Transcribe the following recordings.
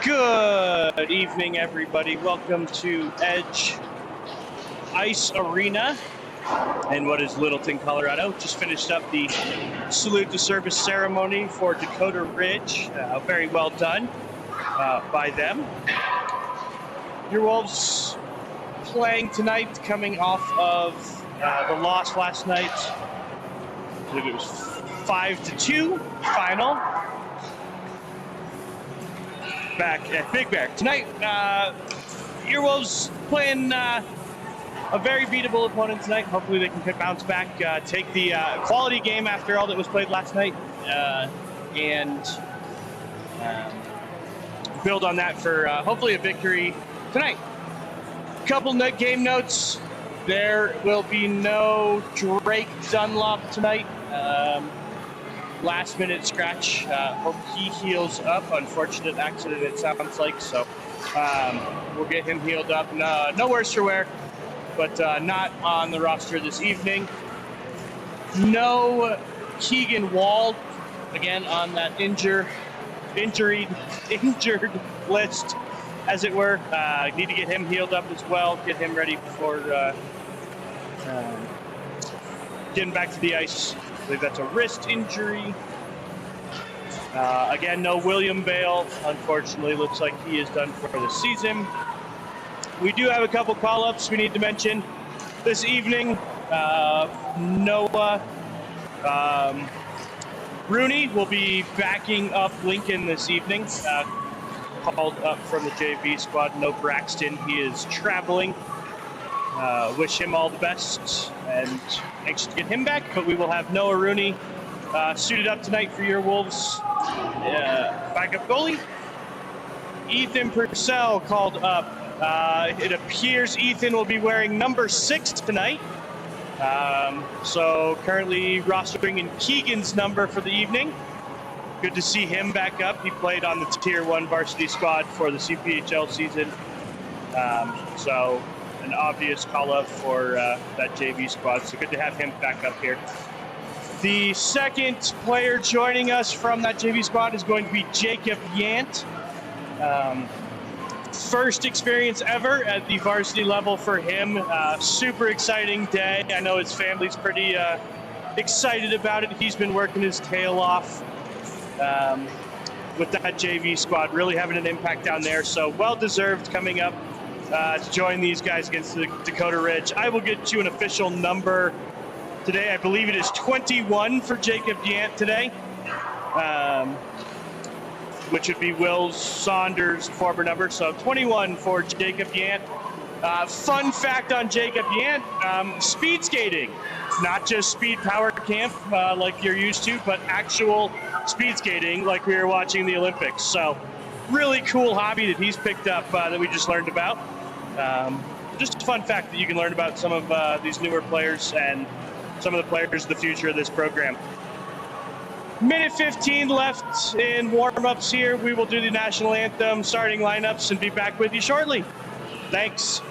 Good evening, everybody. Welcome to Edge Ice Arena in what is Littleton, Colorado. Just finished up the salute to service ceremony for Dakota Ridge. Very well done by them. Your Wolves playing tonight, coming off of the loss last night. I believe it was 5-2 final. Back at Big Bear. Tonight, your Wolves playing a very beatable opponent tonight. Hopefully they can bounce back, take the quality game after all that was played last night, and build on that for hopefully a victory tonight. Couple game notes. There will be no Drake Dunlop tonight. Last minute scratch. Hope he heals up. Unfortunate accident, it sounds like. So we'll get him healed up. No worse for wear, but not on the roster this evening. No Keegan Wald, again on that injured list, as it were. Need to get him healed up as well. Get him ready for getting back to the ice. I believe that's a wrist injury. Again, no William Bale. Unfortunately, looks like he is done for the season. We do have a couple call-ups we need to mention this evening. Noah Rooney will be backing up Lincoln this evening. Called up from the JV squad. No Braxton. He is traveling. Wish him all the best and anxious to get him back, but we will have Noah Rooney suited up tonight for your Wolves. Backup goalie. Ethan Purcell called up. It appears Ethan will be wearing number 6 tonight. So currently rostering in Keegan's number for the evening. Good to see him back up. He played on the Tier 1 varsity squad for the CPHL season. So an obvious call-up for that JV squad. So good to have him back up here. The second player joining us from that JV squad is going to be Jacob Yant. First experience ever at the varsity level for him. Super exciting day. I know his family's pretty excited about it. He's been working his tail off with that JV squad, really having an impact down there. So well-deserved coming up to join these guys against the Dakota Ridge. I will get you an official number today. I believe it is 21 for Jacob Yant today, which would be Will Saunders' former number. So 21 for Jacob Yant. Fun fact on Jacob Yant, speed skating. Not just speed power camp like you're used to, but actual speed skating like we were watching the Olympics. So really cool hobby that he's picked up that we just learned about. Just a fun fact that you can learn about some of these newer players and some of the players of the future of this program. Minute 15 left in warm-ups here. We will do the national anthem, starting lineups, and be back with you shortly. Thanks.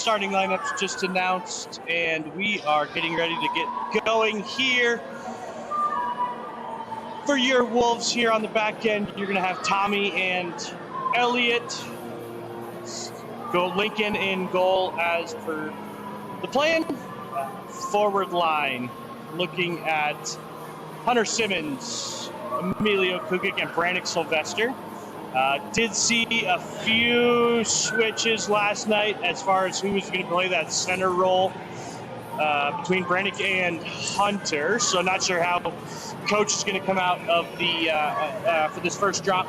starting lineups just announced, and we are getting ready to get going here. For your Wolves here on the back end, you're going to have Tommy and Elliott. Go Lincoln in goal as per the plan. Forward line, looking at Hunter Simmons, Emilio Kukic, and Brannick Sylvester. Did see a few switches last night as far as who was going to play that center role between Brannick and Hunter. So not sure how coach is going to come out of the for this first drop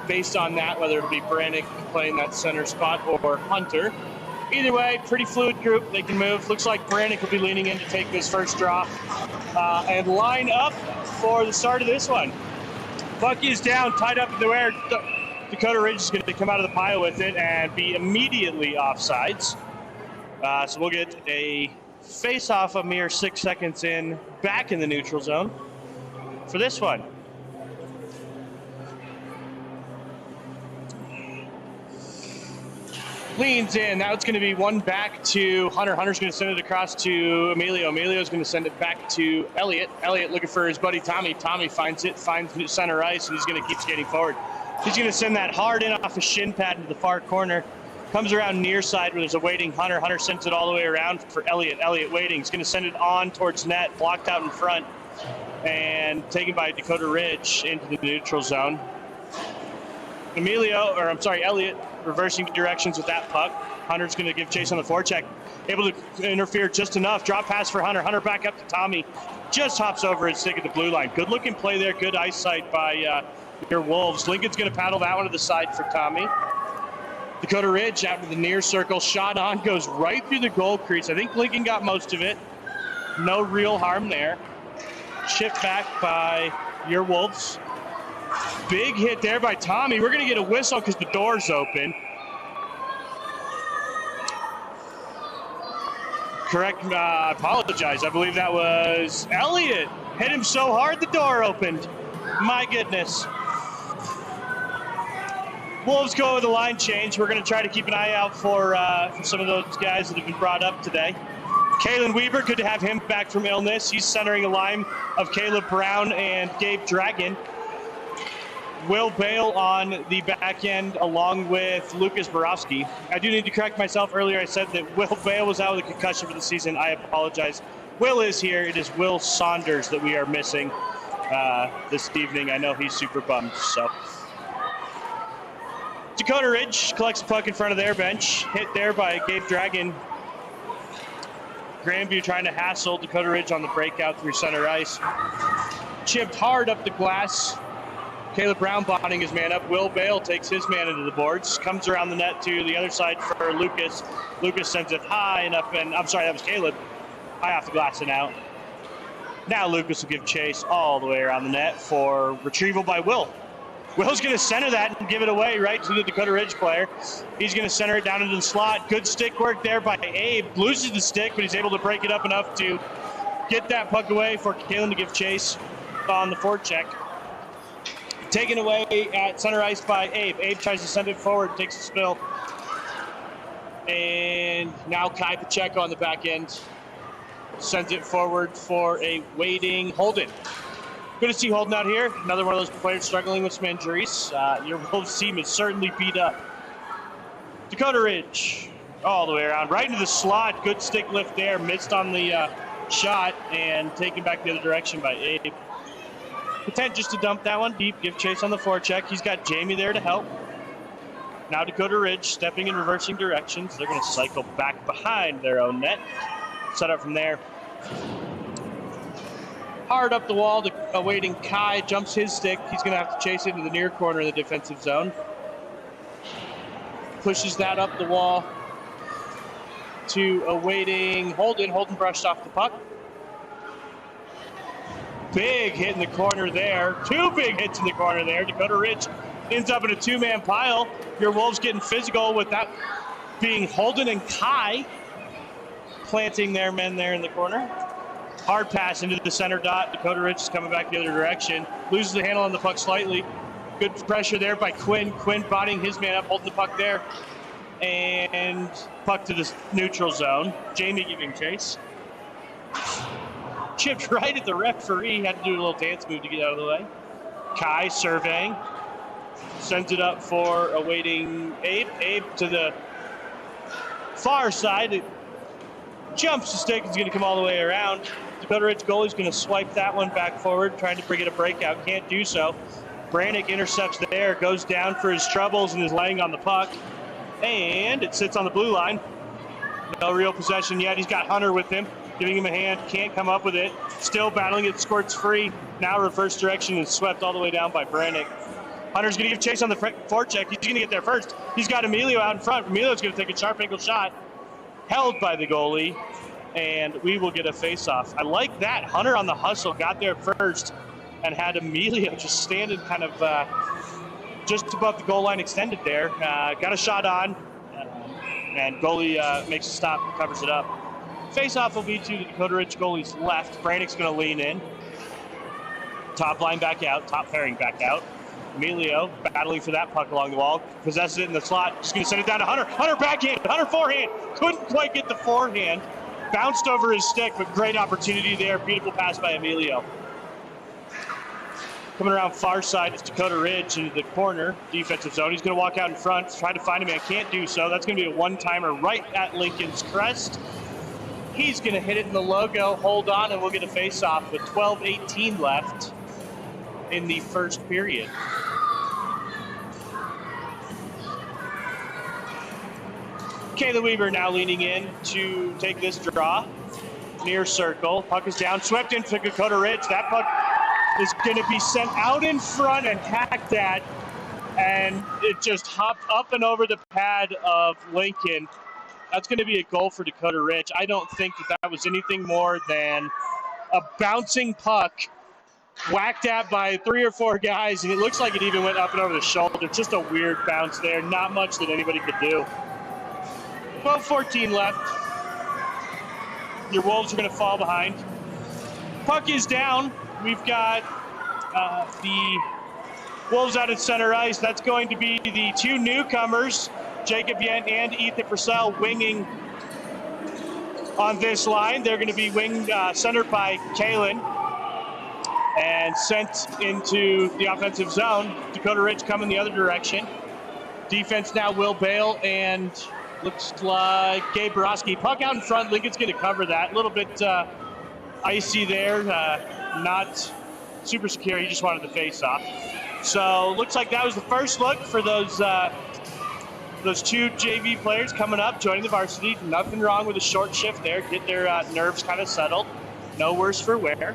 based on that, whether it'll be Brannick playing that center spot or Hunter. Either way, pretty fluid group. They can move. Looks like Brannick will be leaning in to take this first drop and line up for the start of this one. Bucky is down, tied up in the air. Dakota Ridge is going to come out of the pile with it and be immediately offsides. So we'll get a face-off a mere 6 seconds in, back in the neutral zone for this one. Leans in. Now it's going to be one back to Hunter. Hunter's going to send it across to Emilio. Emilio's going to send it back to Elliott. Elliott looking for his buddy Tommy. Tommy finds it, finds center ice, and he's going to keep skating forward. He's going to send that hard in off a shin pad into the far corner. Comes around near side where there's a waiting Hunter. Hunter sends it all the way around for Elliott. Elliott waiting. He's going to send it on towards net, blocked out in front, and taken by Dakota Ridge into the neutral zone. Elliott reversing directions with that puck. Hunter's going to give chase on the forecheck. Able to interfere just enough. Drop pass for Hunter. Hunter back up to Tommy. Just hops over his stick at the blue line. Good looking play there. Good eyesight by your Wolves. Lincoln's going to paddle that one to the side for Tommy. Dakota Ridge out to the near circle. Shot on. Goes right through the goal crease. I think Lincoln got most of it. No real harm there. Shift back by your Wolves. Big hit there by Tommy. We're going to get a whistle because the door's open. Correct. I apologize. I believe that was Elliott. Hit him so hard the door opened. My goodness. Wolves go with the line change. We're going to try to keep an eye out for some of those guys that have been brought up today. Kalen Weaver, good to have him back from illness. He's centering a line of Caleb Brown and Gabe Dragon. Will Bale on the back end along with Lucas Borowski. I do need to correct myself. Earlier I said that Will Bale was out with a concussion for the season. I apologize. Will is here. It is Will Saunders that we are missing this evening. I know he's super bummed. So Dakota Ridge collects the puck in front of their bench. Hit there by Gabe Dragon. Grandview trying to hassle Dakota Ridge on the breakout through center ice. Chipped hard up the glass. Caleb Brown botting his man up. Will Bale takes his man into the boards. Comes around the net to the other side for Lucas. Lucas sends it high enough, and I'm sorry, that was Caleb. High off the glass and out. Now Lucas will give chase all the way around the net for retrieval by Will. Will's going to center that and give it away right to the Dakota Ridge player. He's going to center it down into the slot. Good stick work there by Abe. Loses the stick, but he's able to break it up enough to get that puck away for Kalen to give chase on the forecheck. Taken away at center ice by Abe. Abe tries to send it forward, takes a spill. And now Kai Pacheco on the back end sends it forward for a waiting Holden. Good to see Holden out here. Another one of those players struggling with some injuries. Your Wolves team is certainly beat up. Dakota Ridge all the way around, right into the slot. Good stick lift there. Missed on the shot and taken back the other direction by Abe. Intent just to dump that one deep, give chase on the forecheck. He's got Jamie there to help. Now Dakota Ridge stepping and reversing directions. They're going to cycle back behind their own net. Set up from there. Hard up the wall to awaiting Kai. Jumps his stick. He's going to have to chase it into the near corner of the defensive zone. Pushes that up the wall to awaiting Holden. Holden brushed off the puck. Big hit in the corner there. Two big hits in the corner there. Dakota Ridge ends up in a two-man pile. Your Wolves getting physical with that being Holden and Kai planting their men there in the corner. Hard pass into the center dot. Dakota Ridge is coming back the other direction. Loses the handle on the puck slightly. Good pressure there by Quinn. Quinn bodying his man up, holding the puck there. And puck to the neutral zone. Jamie giving chase. Chipped right at the referee. Had to do a little dance move to get out of the way. Kai surveying. Sends it up for awaiting Abe. Abe to the far side. It jumps the stick. It's going to come all the way around. Dakota Ridge goalie's going to swipe that one back forward, trying to bring it a breakout. Can't do so. Brannick intercepts there, goes down for his troubles, and is laying on the puck. And it sits on the blue line. No real possession yet. He's got Hunter with him, giving him a hand. Can't come up with it. Still battling it. Squirts free. Now reverse direction and swept all the way down by Brannick. Hunter's going to give chase on the forecheck. He's going to get there first. He's got Emilio out in front. Emilio's going to take a sharp angle shot. Held by the goalie. And we will get a face-off. I like that. Hunter on the hustle got there first and had Emilio just standing kind of just above the goal line extended there. Got a shot on, and goalie makes a stop, covers it up. Face-off will be to the Dakota Ridge goalie's left. Brannick's going to lean in. Top line back out, top pairing back out. Emilio battling for that puck along the wall. Possesses it in the slot. Just going to send it down to Hunter. Hunter backhand. Hunter forehand. Couldn't quite get the forehand. Bounced over his stick, but great opportunity there. Beautiful pass by Emilio. Coming around far side, it's Dakota Ridge into the corner, defensive zone. He's going to walk out in front, try to find a man. Can't do so. That's going to be a one-timer right at Lincoln's crest. He's going to hit it in the logo. Hold on, and we'll get a face-off with 12:18 left in the first period. Kayla Weaver now leaning in to take this draw. Near circle. Puck is down. Swept into Dakota Ridge. That puck is going to be sent out in front and hacked at. And it just hopped up and over the pad of Lincoln. That's going to be a goal for Dakota Ridge. I don't think that was anything more than a bouncing puck whacked at by 3 or 4 guys. And it looks like it even went up and over the shoulder. Just a weird bounce there. Not much that anybody could do. 12:14 left. Your Wolves are going to fall behind. Puck is down. We've got the Wolves out at center ice. That's going to be the 2 newcomers, Jacob Yent and Ethan Purcell, winging on this line. They're going to be winged, centered by Kalen and sent into the offensive zone. Dakota Ridge coming the other direction. Defense now Will Bale and looks like Gabe Borowski. Puck out in front. Lincoln's going to cover that. A little bit icy there. Not super secure. He just wanted the face off. So looks like that was the first look for those 2 JV players coming up, joining the varsity. Nothing wrong with a short shift there. Get their nerves kind of settled. No worse for wear.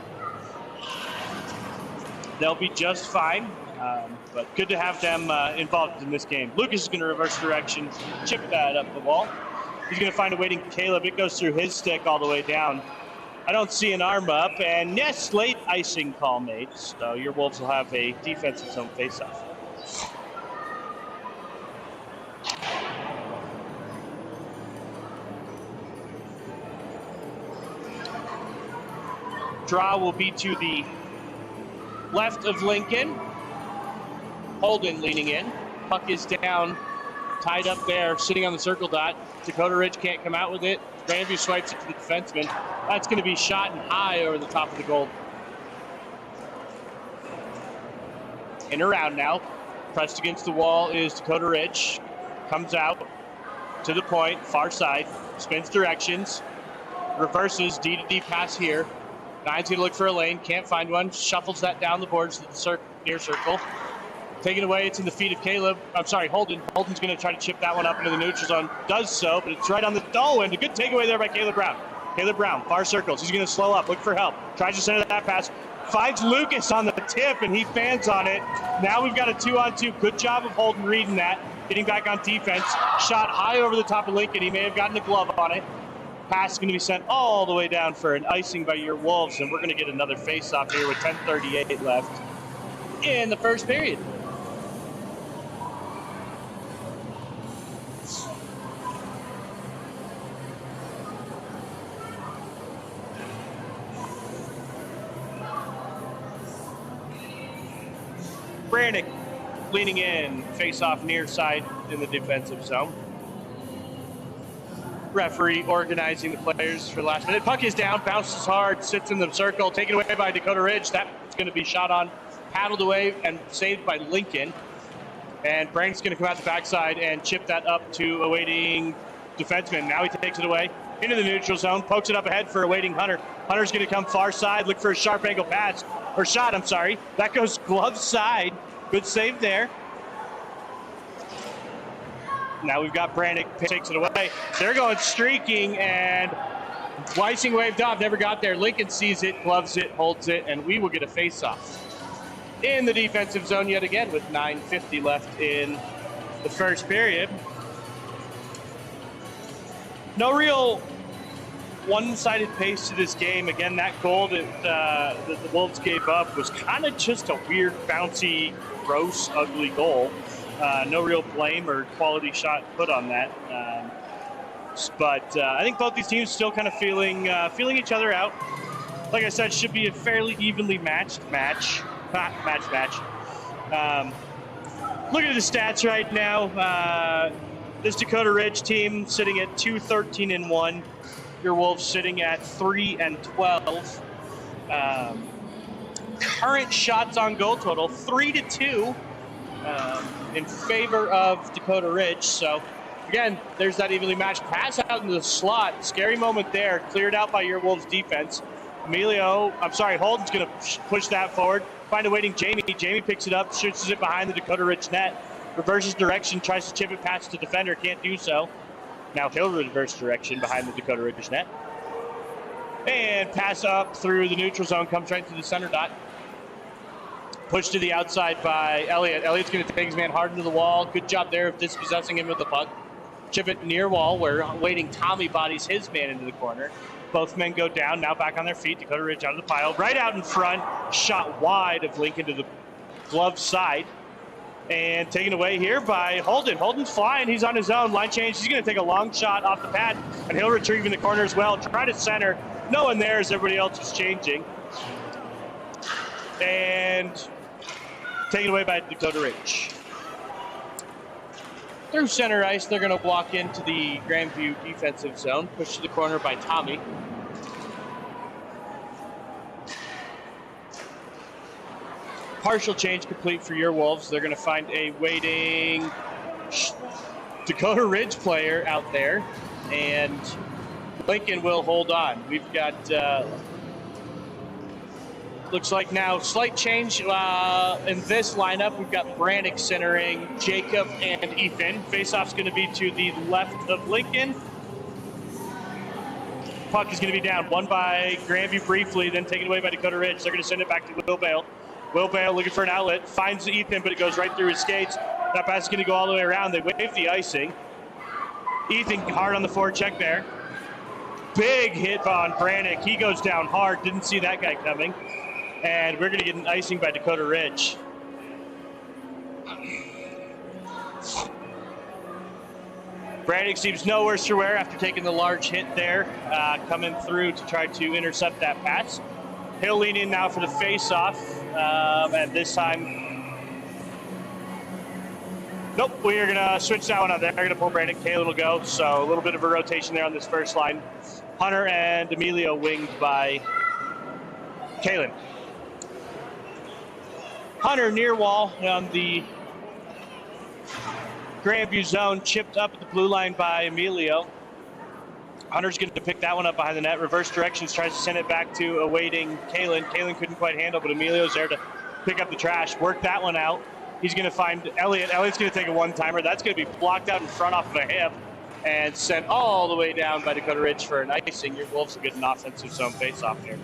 They'll be just fine. But good to have them involved in this game. Lucas is going to reverse direction, chip that up the wall. He's going to find a waiting Caleb. It goes through his stick all the way down. I don't see an arm up, and yes, late icing call made. So your Wolves will have a defensive zone faceoff. Draw will be to the left of Lincoln. Holden leaning in. Puck is down, tied up there, sitting on the circle dot. Dakota Ridge can't come out with it. Grandview swipes it to the defenseman. That's going to be shot and high over the top of the goal. In around now. Pressed against the wall is Dakota Ridge. Comes out to the point, far side. Spins directions. Reverses, D-to-D pass here. Nine's going to look for a lane. Can't find one. Shuffles that down the boards to the near circle. Taken away, it's in the feet of Caleb. I'm sorry, Holden. Holden's going to try to chip that one up into the neutral zone. Does so, but it's right on the and a good takeaway there by Caleb Brown. Caleb Brown, far circles. He's going to slow up, look for help. Tries to center that pass. Finds Lucas on the tip, and he fans on it. Now we've got a 2-on-2. Good job of Holden reading that. Getting back on defense. Shot high over the top of Lincoln. He may have gotten a glove on it. Pass is going to be sent all the way down for an icing by your Wolves, and we're going to get another face-off here with 10:38 left in the first period. Brannick leaning in, face off near side in the defensive zone. Referee organizing the players for the last minute. Puck is down, bounces hard, sits in the circle, taken away by Dakota Ridge. That's going to be shot on, paddled away, and saved by Lincoln. And Brandon's going to come out the backside and chip that up to awaiting defenseman. Now he takes it away into the neutral zone, pokes it up ahead for awaiting Hunter. Hunter's going to come far side, look for a sharp angle pass, or shot, I'm sorry. That goes glove side. Good save there. Now we've got Brannick, takes it away. They're going streaking, and Weissing waved off, never got there. Lincoln sees it, gloves it, holds it, and we will get a face-off in the defensive zone yet again with 9:50 left in the first period. No real one-sided pace to this game. Again, that goal that the Wolves gave up was kind of just a weird, bouncy, gross, ugly goal. No real blame or quality shot put on that. But I think both these teams still kind of feeling each other out. Like I said, should be a fairly evenly matched match. Look at the stats right now. This Dakota Ridge team sitting at 2-13-1. Your Wolves sitting at 3-12. Current shots on goal total 3-2 in favor of Dakota Ridge. So again, there's that evenly matched pass out into the slot. Scary moment there, cleared out by your Wolves defense. Holden's going to push that forward. Find a waiting Jamie. Jamie picks it up, shoots it behind the Dakota Ridge net. Reverses direction, tries to chip it past the defender, can't do so. Now he'll reverse direction behind the Dakota Ridge net. And pass up through the neutral zone, comes right to the center dot. Pushed to the outside by Elliott. Elliott's going to take his man hard into the wall. Good job there of dispossessing him with the puck. Chip it near wall where waiting Tommy bodies his man into the corner. Both men go down, now back on their feet. Dakota Ridge out of the pile. Right out in front, shot wide of Lincoln to the glove side. And taken away here by Holden. Holden's flying, he's on his own. Line change, he's going to take a long shot off the pad. And he'll retrieve in the corner as well. Try to center. No one there as everybody else is changing. And taken away by Dakota Ridge. Through center ice, they're going to walk into the Grandview defensive zone. Pushed to the corner by Tommy. Partial change complete for your Wolves. They're going to find a waiting Dakota Ridge player out there. And Lincoln will hold on. We've got, looks like now slight change in this lineup. We've got Brannick centering Jacob and Ethan. Faceoff's going to be to the left of Lincoln. Puck is going to be down. Won by Grandview briefly, then taken away by Dakota Ridge. They're going to send it back to Will Bale. Will Bale looking for an outlet. Finds Ethan, but it goes right through his skates. That pass is going to go all the way around. They wave the icing. Ethan hard on the forecheck there. Big hit on Brannick. He goes down hard. Didn't see that guy coming. And we're going to get an icing by Dakota Ridge. Brannick seems no worse for wear after taking the large hit there, coming through to try to intercept that pass. He'll lean in now for the face-off, and this time, nope, we are going to switch that one on there. They're going to pull Brannick. Kalen will go, so a little bit of a rotation there on this first line. Hunter and Emilio winged by Kalen. Hunter near wall on the Grandview zone, chipped up at the blue line by Emilio. Hunter's going to pick that one up behind the net. Reverse directions, tries to send it back to awaiting Kalen. Kalen couldn't quite handle, but Emilio's there to pick up the trash. Work that one out. He's going to find Elliott. Elliott's going to take a one-timer. That's going to be blocked out in front off of a hip and sent all the way down by Dakota Ridge for an icing. Your Wolves will get an offensive zone face-off here.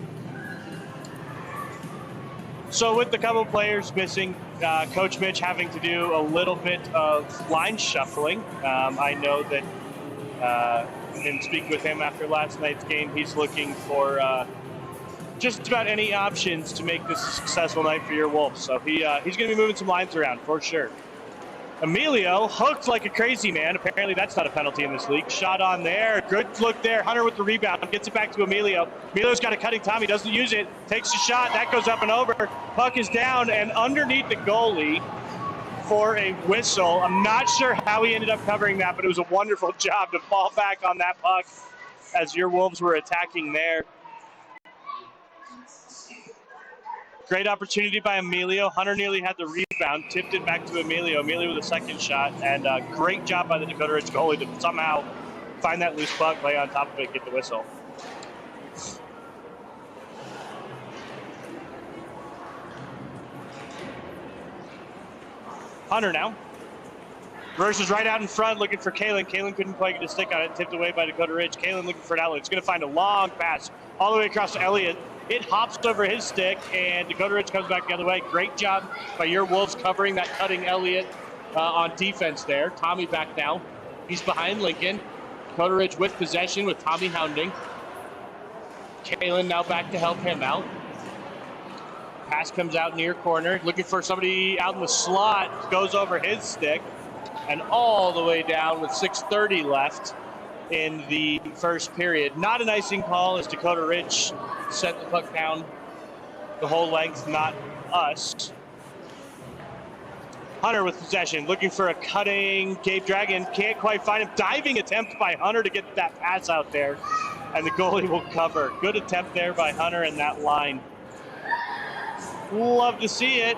So with the couple players missing, Coach Mitch having to do a little bit of line shuffling. I know that in speaking with him after last night's game, he's looking for just about any options to make this a successful night for your Wolves. So he's going to be moving some lines around for sure. Emilio hooked like a crazy man. Apparently that's not a penalty in this league. Shot on there. Good look there. Hunter with the rebound. Gets it back to Emilio. Emilio's got a cutting Tommy. Doesn't use it. Takes a shot. That goes up and over. Puck is down and underneath the goalie. for a whistle. I'm not sure how he ended up covering that, but it was a wonderful job to fall back on that puck as your Wolves were attacking there. Great opportunity by Emilio. Hunter nearly had the rebound, tipped it back to Emilio. Emilio with a second shot, and great job by the Dakota Ridge goalie to somehow find that loose puck, lay on top of it, get the whistle. Hunter now. Versus right out in front, looking for Kalen. Kalen couldn't quite get a stick on it, tipped away by Dakota Ridge. Kalen looking for an outlet. It's going to find a long pass all the way across to Elliott. It hops over his stick, and Dakota Ridge comes back the other way. Great job by your Wolves covering that cutting Elliott on defense there. Tommy back now. He's behind Lincoln. Dakota Ridge with possession with Tommy hounding. Kalen now back to help him out. Pass comes out near corner. Looking for somebody out in the slot. Goes over his stick. And all the way down with 6:30 left in the first period. Not an icing call as Dakota Ridge sent the puck down the whole length, not us. Hunter with possession, looking for a cutting Cape Dragon. Can't quite find him. Diving attempt by Hunter to get that pass out there. And the goalie will cover. Good attempt there by Hunter in that line. Love to see it.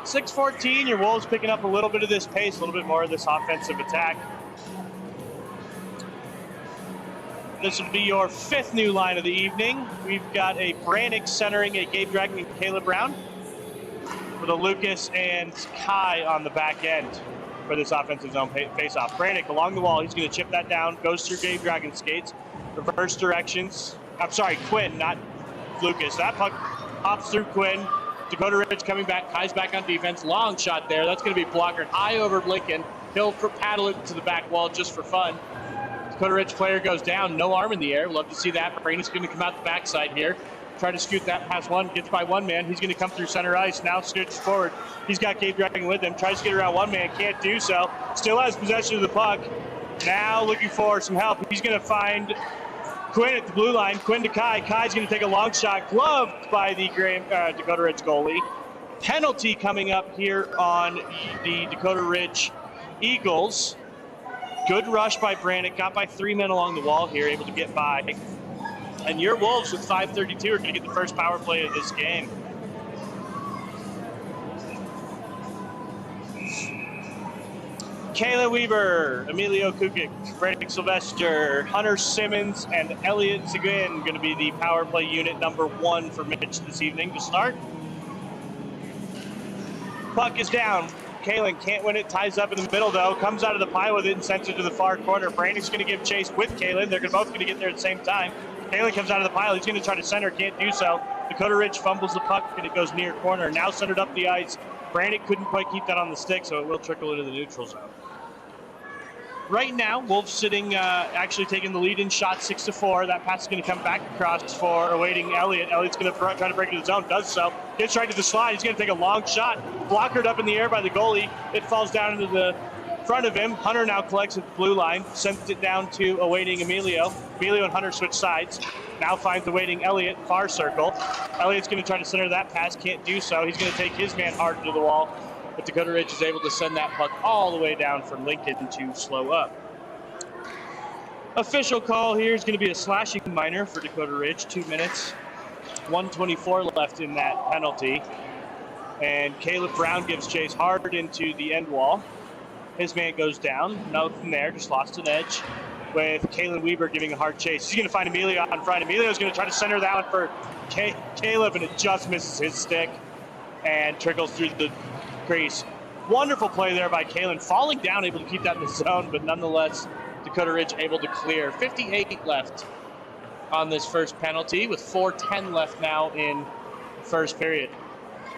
6:14, your Wolves picking up a little bit of this pace, a little bit more of this offensive attack. This will be your fifth new line of the evening. We've got a Brannick centering a Gabe Dragon and Caleb Brown with a Lucas and Kai on the back end for this offensive zone face-off. Brannick along the wall, he's going to chip that down, goes through Gabe Dragon skates, reverse directions. I'm sorry, Quinn, not Lucas. That puck hops through Quinn. Dakota Ridge coming back, Kai's back on defense. Long shot there, that's going to be blockered high over Lincoln. He'll paddle it to the back wall just for fun. Dakota Ridge player goes down, no arm in the air. Love to see that. Brady's going to come out the backside here. Try to scoot that past one, gets by one man. He's going to come through center ice, now scoots forward. He's got Gabe Dragon with him, tries to get around one man, can't do so. Still has possession of the puck. Now looking for some help. He's going to find Quinn at the blue line. Quinn to Kai. Kai's going to take a long shot, gloved by the Dakota Ridge goalie. Penalty coming up here on the Dakota Ridge Eagles. Good rush by Brannick. Got by 3 men along the wall here, able to get by. And your Wolves with 5:32 are going to get the first power play of this game. Kayla Weaver, Emilio Kukic, Brannick Sylvester, Hunter Simmons, and Elliott Seguin going to be the power play unit number 1 for Mitch this evening to start. Puck is down. Kalen can't win it, ties up in the middle though, comes out of the pile with it and sends it to the far corner. Brannick's going to give chase with Kalen. They're both going to get there at the same time. Kalen comes out of the pile. He's going to try to center, can't do so. Dakota Ridge fumbles the puck and it goes near corner. Now centered up the ice. Brannick couldn't quite keep that on the stick, so it will trickle into the neutral zone. Right now, Wolves sitting, actually taking the lead in shot 6-4. That pass is going to come back across for awaiting Elliott. Elliott's going to try to break into the zone, does so. Gets right to the slide. He's going to take a long shot. Blockered up in the air by the goalie. It falls down into the front of him. Hunter now collects at the blue line. Sends it down to awaiting Emilio. Emilio and Hunter switch sides. Now finds awaiting Elliott, far circle. Elliott's going to try to center that pass. Can't do so. He's going to take his man hard into the wall. But Dakota Ridge is able to send that puck all the way down for Lincoln to slow up. Official call here is going to be a slashing minor for Dakota Ridge. 2 minutes, 1:24 left in that penalty. And Caleb Brown gives chase hard into the end wall. His man goes down. Nothing there, just lost an edge. With Kalen Weaver giving a hard chase. He's going to find Emilio out in front. Emilio's going to try to center that one for Caleb, and it just misses his stick and trickles through the crease. Wonderful play there by Kalen, falling down, able to keep that in the zone, but nonetheless, Dakota Ridge able to clear. 58 left on this first penalty, with 4:10 left now in the first period.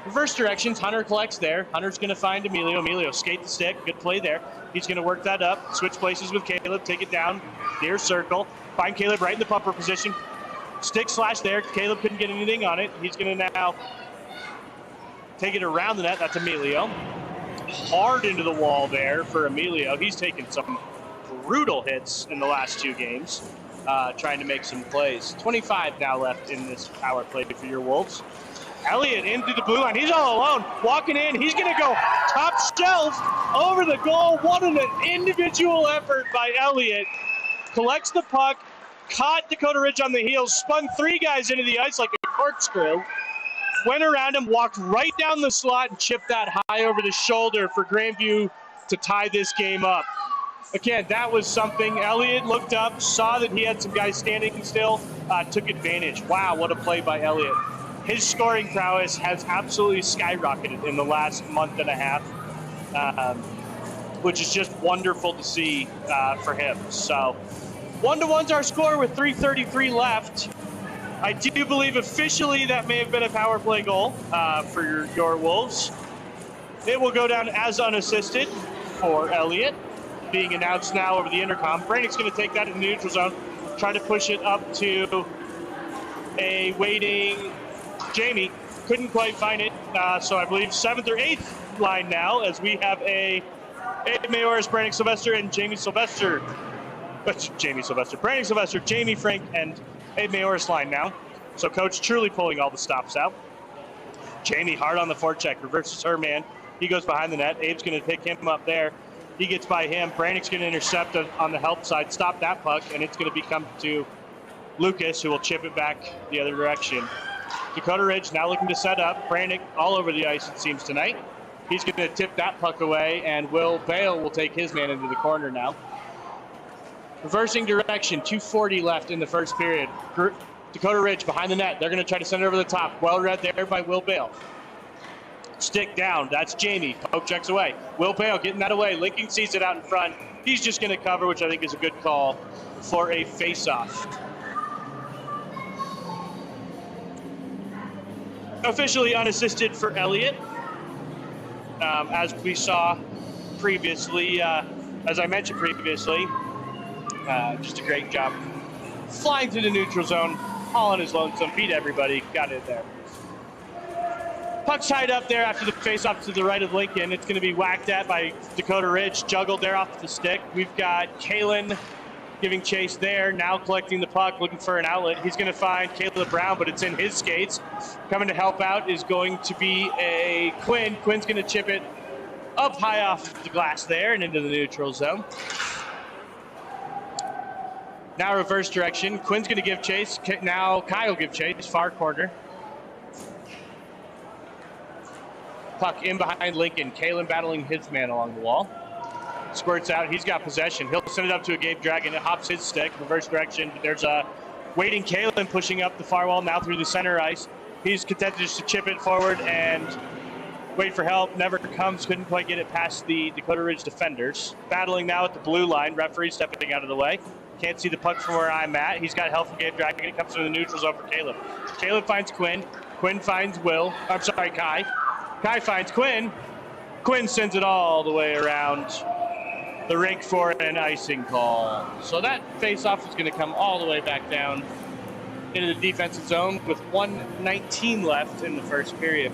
Reverse directions, Hunter collects there. Hunter's going to find Emilio. Emilio skate the stick, good play there. He's going to work that up, switch places with Caleb, take it down, near circle. Find Caleb right in the pumper position. Stick slash there, Caleb couldn't get anything on it. He's going to now take it around the net, that's Emilio. Hard into the wall there for Emilio. He's taken some brutal hits in the last 2 games, trying to make some plays. 25 now left in this power play for your Wolves. Elliott into the blue line. He's all alone, walking in. He's going to go top shelf over the goal. What an individual effort by Elliott. Collects the puck, caught Dakota Ridge on the heels, spun 3 guys into the ice like a corkscrew, went around him, walked right down the slot, and chipped that high over the shoulder for Grandview to tie this game up. Again, that was something. Elliott looked up, saw that he had some guys standing still, took advantage. Wow, what a play by Elliott. His scoring prowess has absolutely skyrocketed in the last month and a half, which is just wonderful to see for him. So 1-1's our score with 3:33 left. I do believe officially that may have been a power play goal for your Wolves. It will go down as unassisted for Elliott, being announced now over the intercom. Branick's going to take that in the neutral zone, try to push it up to a waiting Jamie. Couldn't quite find it, so I believe 7th or 8th line now, as we have a Mayoris, Branick Sylvester, and Jamie Sylvester. Branick Sylvester, Jamie Frank, and Abe Mayoris line now. So coach truly pulling all the stops out. Jamie hard on the forecheck, reverses her man. He goes behind the net. Abe's going to pick him up there. He gets by him. Branick's going to intercept on the help side, stop that puck, and it's going to become to Lucas, who will chip it back the other direction. Dakota Ridge now looking to set up. Branick all over the ice, it seems, tonight. He's going to tip that puck away, and Will Bale will take his man into the corner now. Reversing direction, 2:40 left in the first period. Dakota Ridge behind the net. They're going to try to send it over the top. Well read there by Will Bale. Stick down. That's Jamie. Poke checks away. Will Bale getting that away. Lincoln sees it out in front. He's just going to cover, which I think is a good call for a face-off. Officially unassisted for Elliott. As we saw previously, as I mentioned previously, just a great job. Flying through the neutral zone, all on his lonesome, beat everybody, got it there. Puck's tied up there after the face-off to the right of Lincoln. It's going to be whacked at by Dakota Ridge, juggled there off the stick. We've got Kalen giving chase there, now collecting the puck, looking for an outlet. He's going to find Caleb Brown, but it's in his skates. Coming to help out is going to be a Quinn. Quinn's going to chip it up high off the glass there and into the neutral zone. Now reverse direction. Quinn's going to give chase. Now Kyle will give chase, far corner. Puck in behind Lincoln. Kalen battling his man along the wall. Squirts out. He's got possession. He'll send it up to a Gabe Dragon. It hops his stick. Reverse direction. There's a waiting Kalen pushing up the far wall now through the center ice. He's content just to chip it forward and wait for help. Never comes. Couldn't quite get it past the Dakota Ridge defenders. Battling now at the blue line. Referee stepping out of the way. Can't see the puck from where I'm at. He's got help from Gabe Dragon. It comes to the neutral zone for Caleb. Caleb finds Quinn. Quinn finds Kai. Kai finds Quinn. Quinn sends it all the way around the rink for an icing call. So that face-off is going to come all the way back down into the defensive zone with 1:19 left in the first period.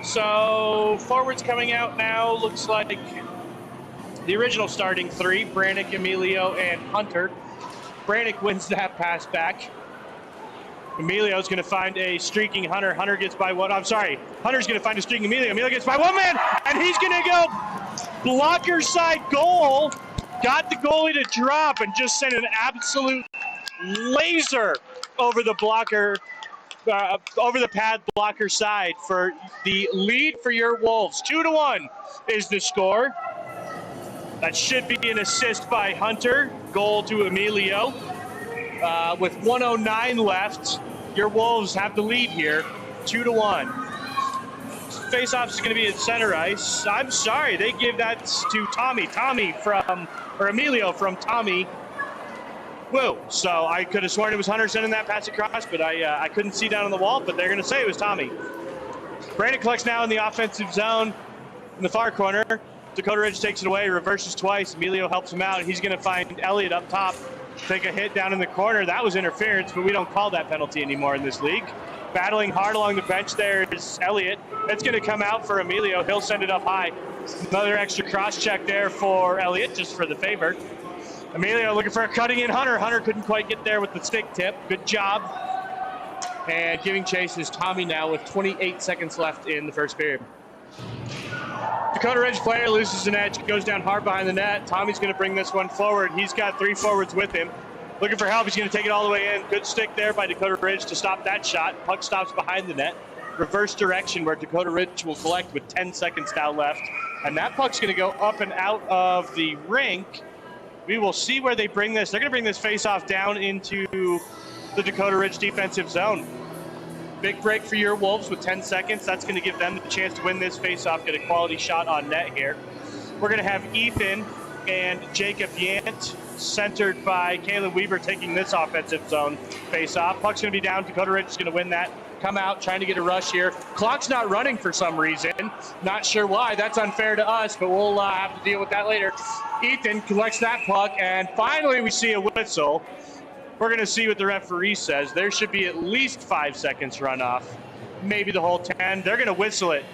So forwards coming out now, looks like the original starting 3, Branick, Emilio, and Hunter. Branick wins that pass back. Emilio's going to find a streaking Hunter. Hunter gets by one. I'm sorry. Hunter's going to find a streaking Emilio. Emilio gets by one man, and he's going to go blocker side goal. Got the goalie to drop and just sent an absolute laser over the blocker, over the pad blocker side for the lead for your Wolves. 2-1 is the score. That should be an assist by Hunter. Goal to Emilio. With 1:09 left, your Wolves have the lead here, 2-1. Face-off is going to be at center ice. I'm sorry, they give that to Emilio from Tommy. Whoa, so I could have sworn it was Hunter sending that pass across, but I couldn't see down on the wall, but they're going to say it was Tommy. Brandon collects now in the offensive zone in the far corner. Dakota Ridge takes it away, reverses twice. Emilio helps him out. He's going to find Elliott up top, take a hit down in the corner. That was interference, but we don't call that penalty anymore in this league. Battling hard along the bench there is Elliott. It's going to come out for Emilio. He'll send it up high. Another extra cross check there for Elliott, just for the favor. Emilio looking for a cutting in Hunter. Hunter couldn't quite get there with the stick tip. Good job. And giving chase is Tommy now with 28 seconds left in the first period. Dakota Ridge player loses an edge, goes down hard behind the net. Tommy's going to bring this one forward. He's got 3 forwards with him. Looking for help. He's going to take it all the way in. Good stick there by Dakota Ridge to stop that shot. Puck stops behind the net. Reverse direction where Dakota Ridge will collect with 10 seconds now left. And that puck's going to go up and out of the rink. We will see where they bring this. They're going to bring this face-off down into the Dakota Ridge defensive zone. Big break for your Wolves with 10 seconds. That's going to give them the chance to win this face-off, get a quality shot on net here. We're going to have Ethan and Jacob Yant, centered by Kalen Weaver, taking this offensive zone face-off. Puck's going to be down. Dakota Ridge is going to win that. Come out, trying to get a rush here. Clock's not running for some reason. Not sure why. That's unfair to us, but we'll have to deal with that later. Ethan collects that puck, and finally we see a whistle. We're going to see what the referee says. There should be at least 5 seconds runoff, maybe the whole 10. They're going to whistle it.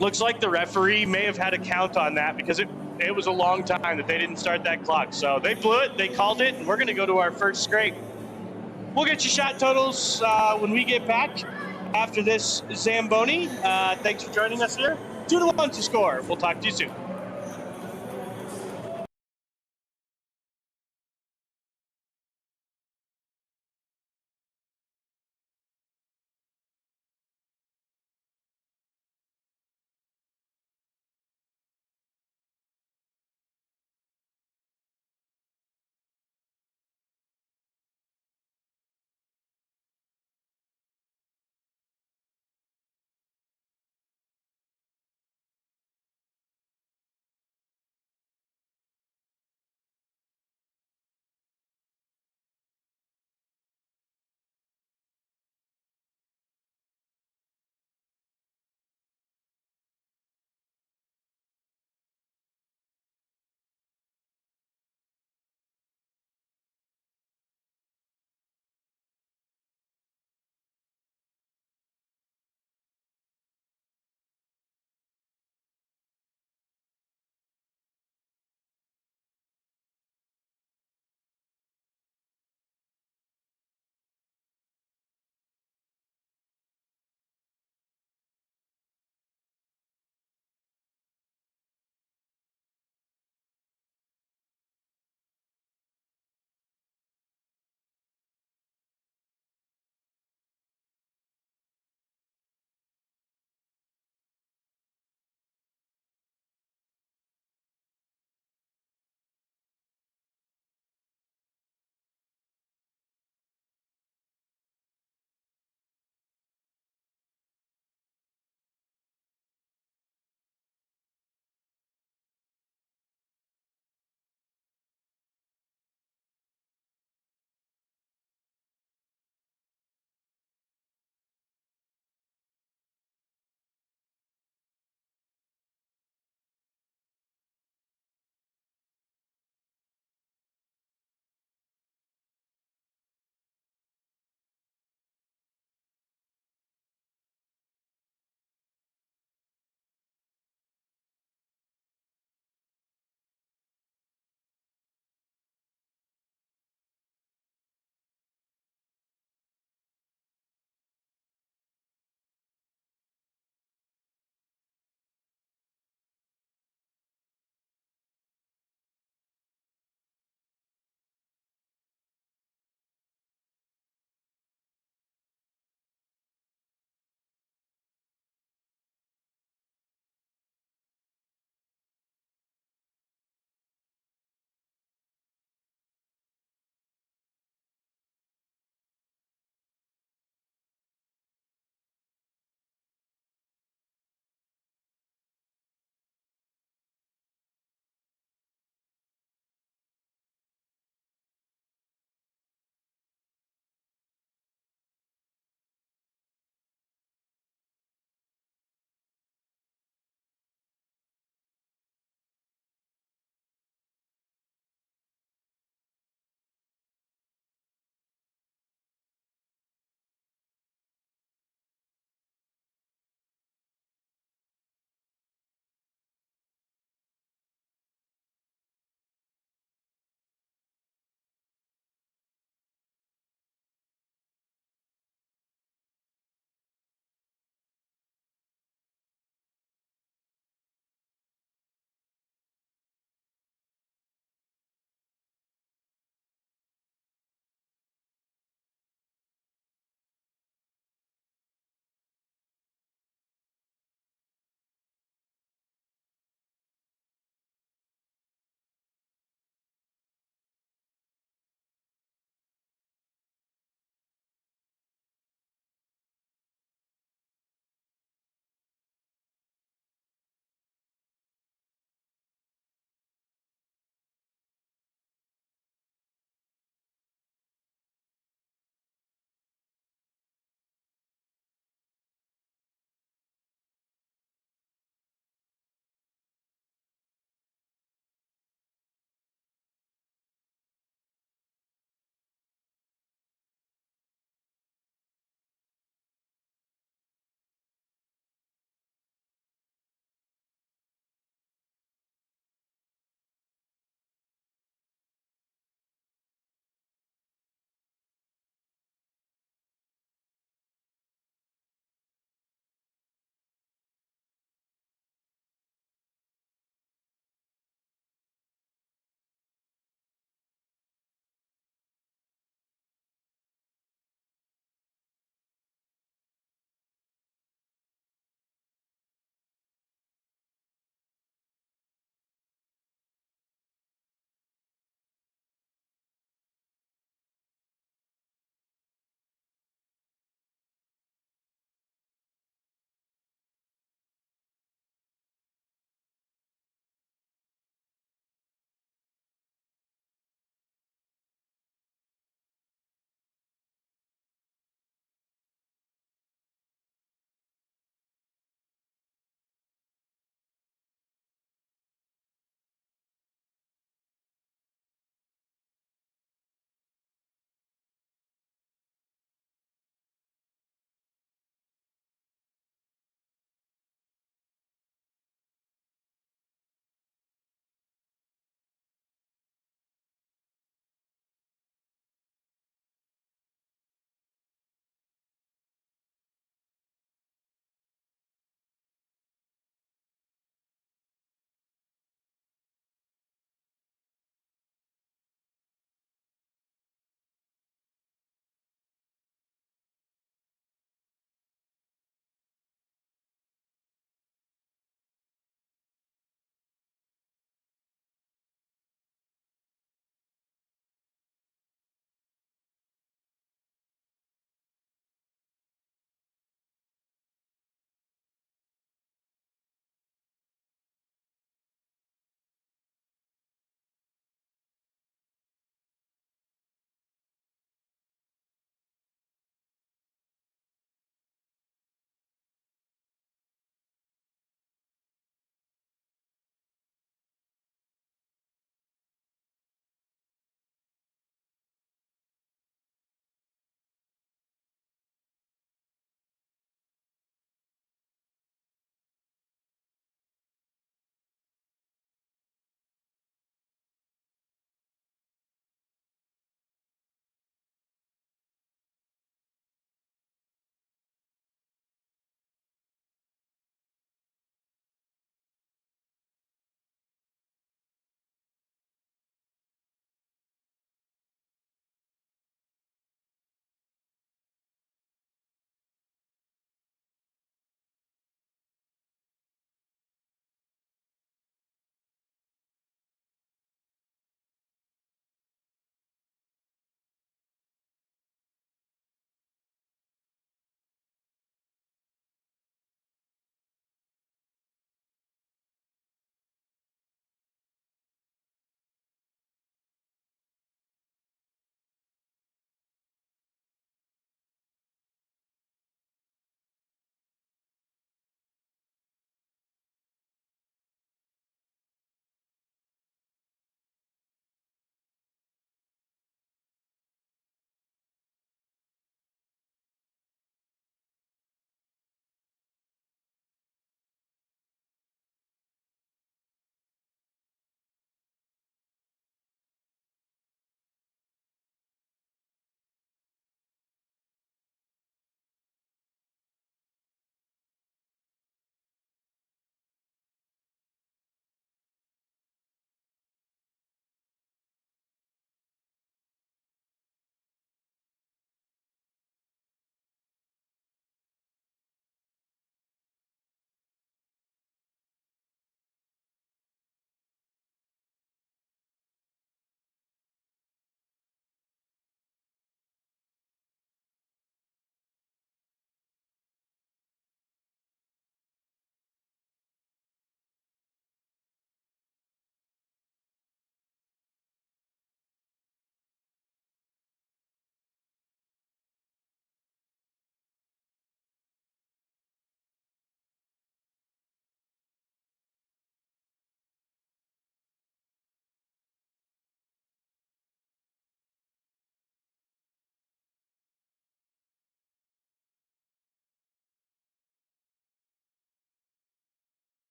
Looks like the referee may have had a count on that because it was a long time that they didn't start that clock. So they blew it, they called it, and we're going to go to our first scrape. We'll get you shot totals when we get back after this Zamboni. Thanks for joining us here. 2-1 to score. We'll talk to you soon.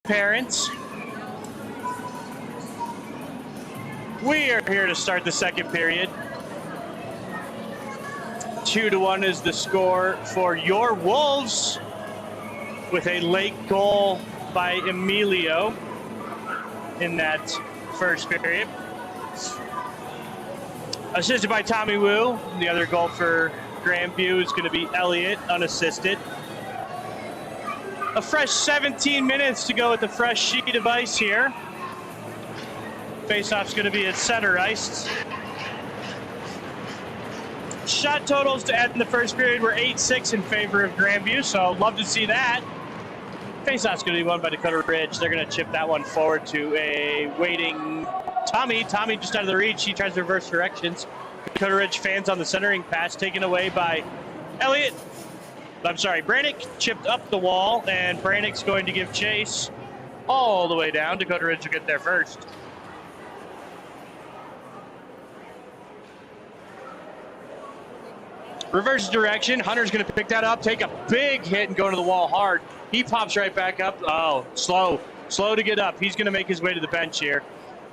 parents. We are here to start the second period. 2-1 is the score for your Wolves, with a late goal by Emilio in that first period. Assisted by Tommy Wu. The other goal for Grandview is going to be Elliott, unassisted. A fresh 17 minutes to go with the fresh sheet of ice here. Faceoff's going to be at center ice. Shot totals to end the first period were 8-6 in favor of Grandview, so love to see that. Faceoff's going to be won by Dakota Ridge. They're going to chip that one forward to a waiting Tommy. Tommy just out of the reach. He tries to reverse directions. Dakota Ridge fans on the centering pass, taken away by Elliott. I'm sorry, Brannick chipped up the wall, and Brannick's going to give chase all the way down. Dakota Ridge will get there first. Reverse direction. Hunter's going to pick that up, take a big hit, and go to the wall hard. He pops right back up. Oh, slow to get up. He's going to make his way to the bench here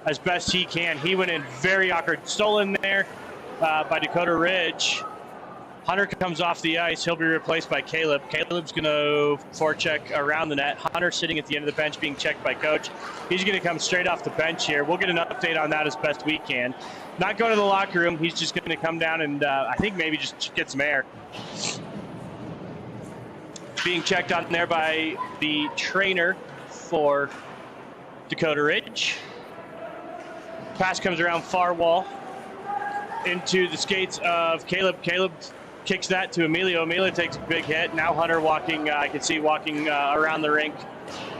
as best he can. He went in very awkward. Stolen there by Dakota Ridge. Hunter comes off the ice. He'll be replaced by Caleb. Caleb's going to forecheck around the net. Hunter sitting at the end of the bench being checked by coach. He's going to come straight off the bench here. We'll get an update on that as best we can. Not going to the locker room. He's just going to come down and I think maybe just get some air. Being checked on there by the trainer for Dakota Ridge. Pass comes around far wall into the skates of Caleb. Caleb kicks that to Emilio. Emilio takes a big hit. Now Hunter walking, I can see walking around the rink,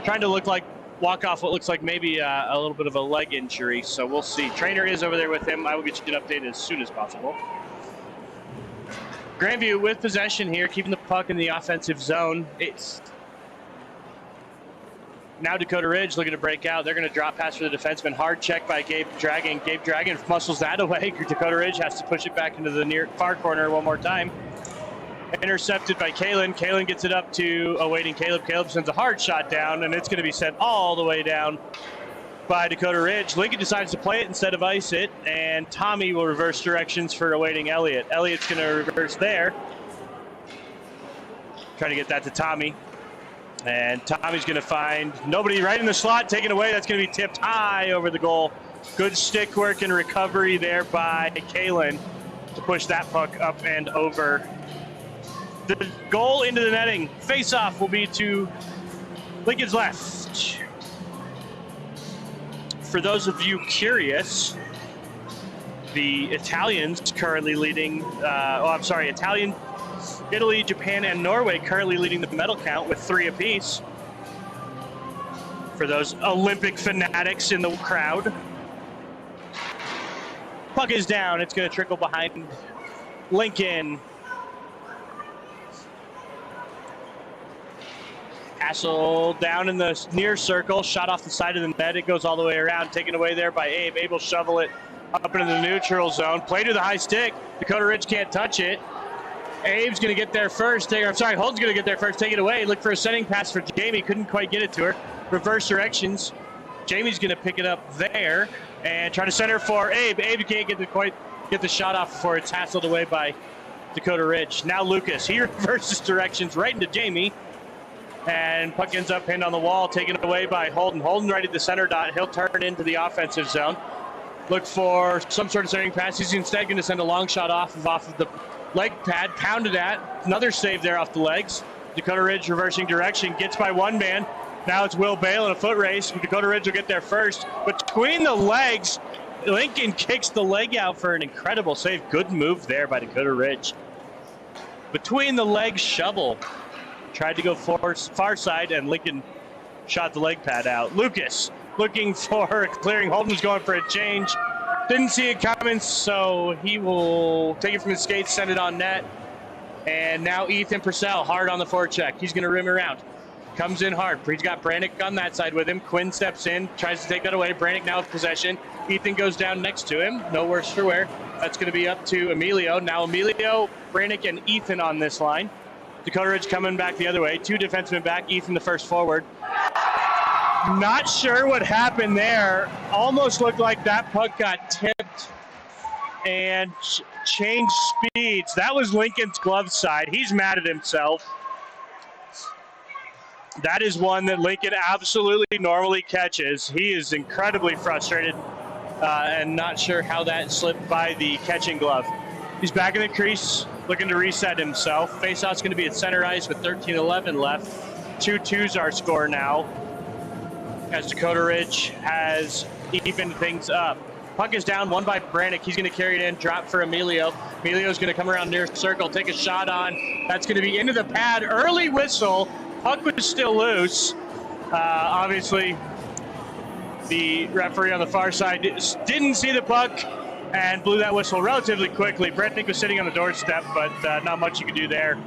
trying to walk off what looks like maybe a little bit of a leg injury. So we'll see. Trainer is over there with him. I will get you an update as soon as possible. Grandview with possession here, keeping the puck in the offensive zone. It's now Dakota Ridge looking to break out. They're going to drop pass for the defenseman. Hard check by Gabe Dragon. Gabe Dragon muscles that away. Dakota Ridge has to push it back into the near far corner one more time. Intercepted by Kalen. Kalen gets it up to awaiting Caleb. Caleb sends a hard shot down, and it's going to be sent all the way down by Dakota Ridge. Lincoln decides to play it instead of ice it, and Tommy will reverse directions for awaiting Elliott. Elliott's going to reverse there. Trying to get that to Tommy. And Tommy's going to find nobody right in the slot, taken away. That's going to be tipped high over the goal. Good stick work and recovery there by Kalen to push that puck up and over. The goal into the netting. Face-off will be to Lincoln's left. For those of you curious, the Italians currently leading, Italian, Italy, Japan, and Norway currently leading the medal count with 3 apiece. For those Olympic fanatics in the crowd. Puck is down. It's going to trickle behind Lincoln. Hassel down in the near circle, shot off the side of the net. It goes all the way around, taken away there by Abe. Abe will shovel it up into the neutral zone. Play to the high stick. Dakota Ridge can't touch it. Abe's going to get there first. Holden's going to get there first. Take it away. Look for a sending pass for Jamie. Couldn't quite get it to her. Reverse directions. Jamie's going to pick it up there and try to center for Abe. Abe can't get the shot off before it's hassled away by Dakota Ridge. Now Lucas. He reverses directions right into Jamie. And puck ends up pinned on the wall, taken away by Holden. Holden right at the center dot. He'll turn into the offensive zone. Look for some sort of sending pass. He's instead going to send a long shot off of the leg pad, pounded at. Another save there off the legs. Dakota Ridge reversing direction, gets by one man. Now it's Will Bale in a foot race. Dakota Ridge will get there first. Between the legs, Lincoln kicks the leg out for an incredible save. Good move there by Dakota Ridge. Between the legs shovel. Tried to go far side, and Lincoln shot the leg pad out. Lucas looking for clearing. Holden's going for a change. Didn't see it coming, so he will take it from his skates, send it on net. And now Ethan Purcell hard on the forecheck. He's going to rim around. Comes in hard. He's got Brannick on that side with him. Quinn steps in, tries to take that away. Brannick now with possession. Ethan goes down next to him. No worse for wear. That's going to be up to Emilio. Now Emilio, Brannick, and Ethan on this line. Dakota Ridge coming back the other way. 2 defensemen back. Ethan the first forward. Not sure what happened there. Almost looked like that puck got tipped and changed speeds. That was Lincoln's glove side. He's mad at himself. That is one that Lincoln absolutely normally catches. He is incredibly frustrated and not sure how that slipped by the catching glove. He's back in the crease, looking to reset himself. Faceoff's going to be at center ice with 13:11 left. 2-2's our score now, as Dakota Ridge has evened things up. Puck is down, one by Brannick. He's going to carry it in, drop for Emilio. Emilio's going to come around near circle, take a shot on. That's going to be into the pad. Early whistle. Puck was still loose. Obviously, the referee on the far side didn't see the puck and blew that whistle relatively quickly. Brannick was sitting on the doorstep, but not much you could do there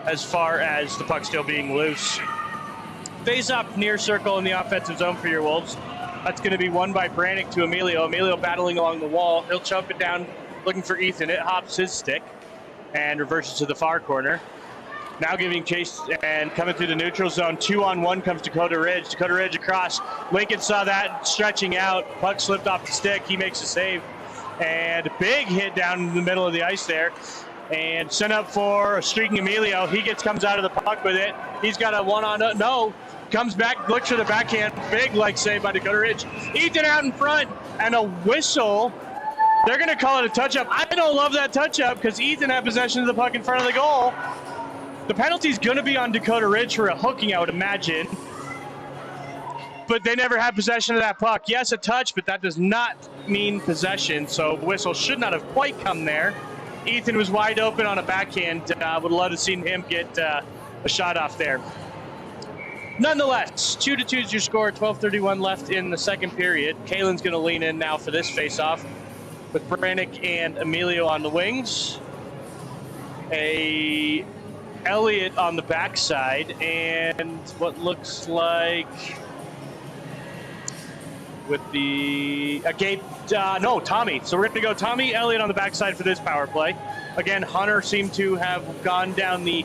as far as the puck still being loose. Face off near circle in the offensive zone for your Wolves. That's going to be won by Brannick to Emilio. Emilio battling along the wall. He'll chump it down, looking for Ethan. It hops his stick and reverses to the far corner. Now giving chase and coming through the neutral zone. 2-on-1 comes Dakota Ridge. Dakota Ridge across. Lincoln saw that stretching out. Puck slipped off the stick. He makes a save. And a big hit down in the middle of the ice there. And sent up for a streaking Emilio. He comes out of the puck with it. He's got a one-on-one. No. Comes back, looks for the backhand. Big leg save by Dakota Ridge. Ethan out in front. And a whistle. They're going to call it a touch-up. I don't love that touch-up because Ethan had possession of the puck in front of the goal. The penalty's going to be on Dakota Ridge for a hooking, I would imagine. But they never had possession of that puck. Yes, a touch, but that does not mean possession, so whistle should not have quite come there. Ethan was wide open on a backhand. Would have loved to seen him get a shot off there. Nonetheless, 2-2 is your score. 12:31 left in the second period. Kalen's going to lean in now for this face-off with Brannick and Emilio on the wings. Elliott on the backside, and what looks like with the Tommy. So we're going to go Tommy, Elliott on the backside for this power play. Again, Hunter seemed to have gone down the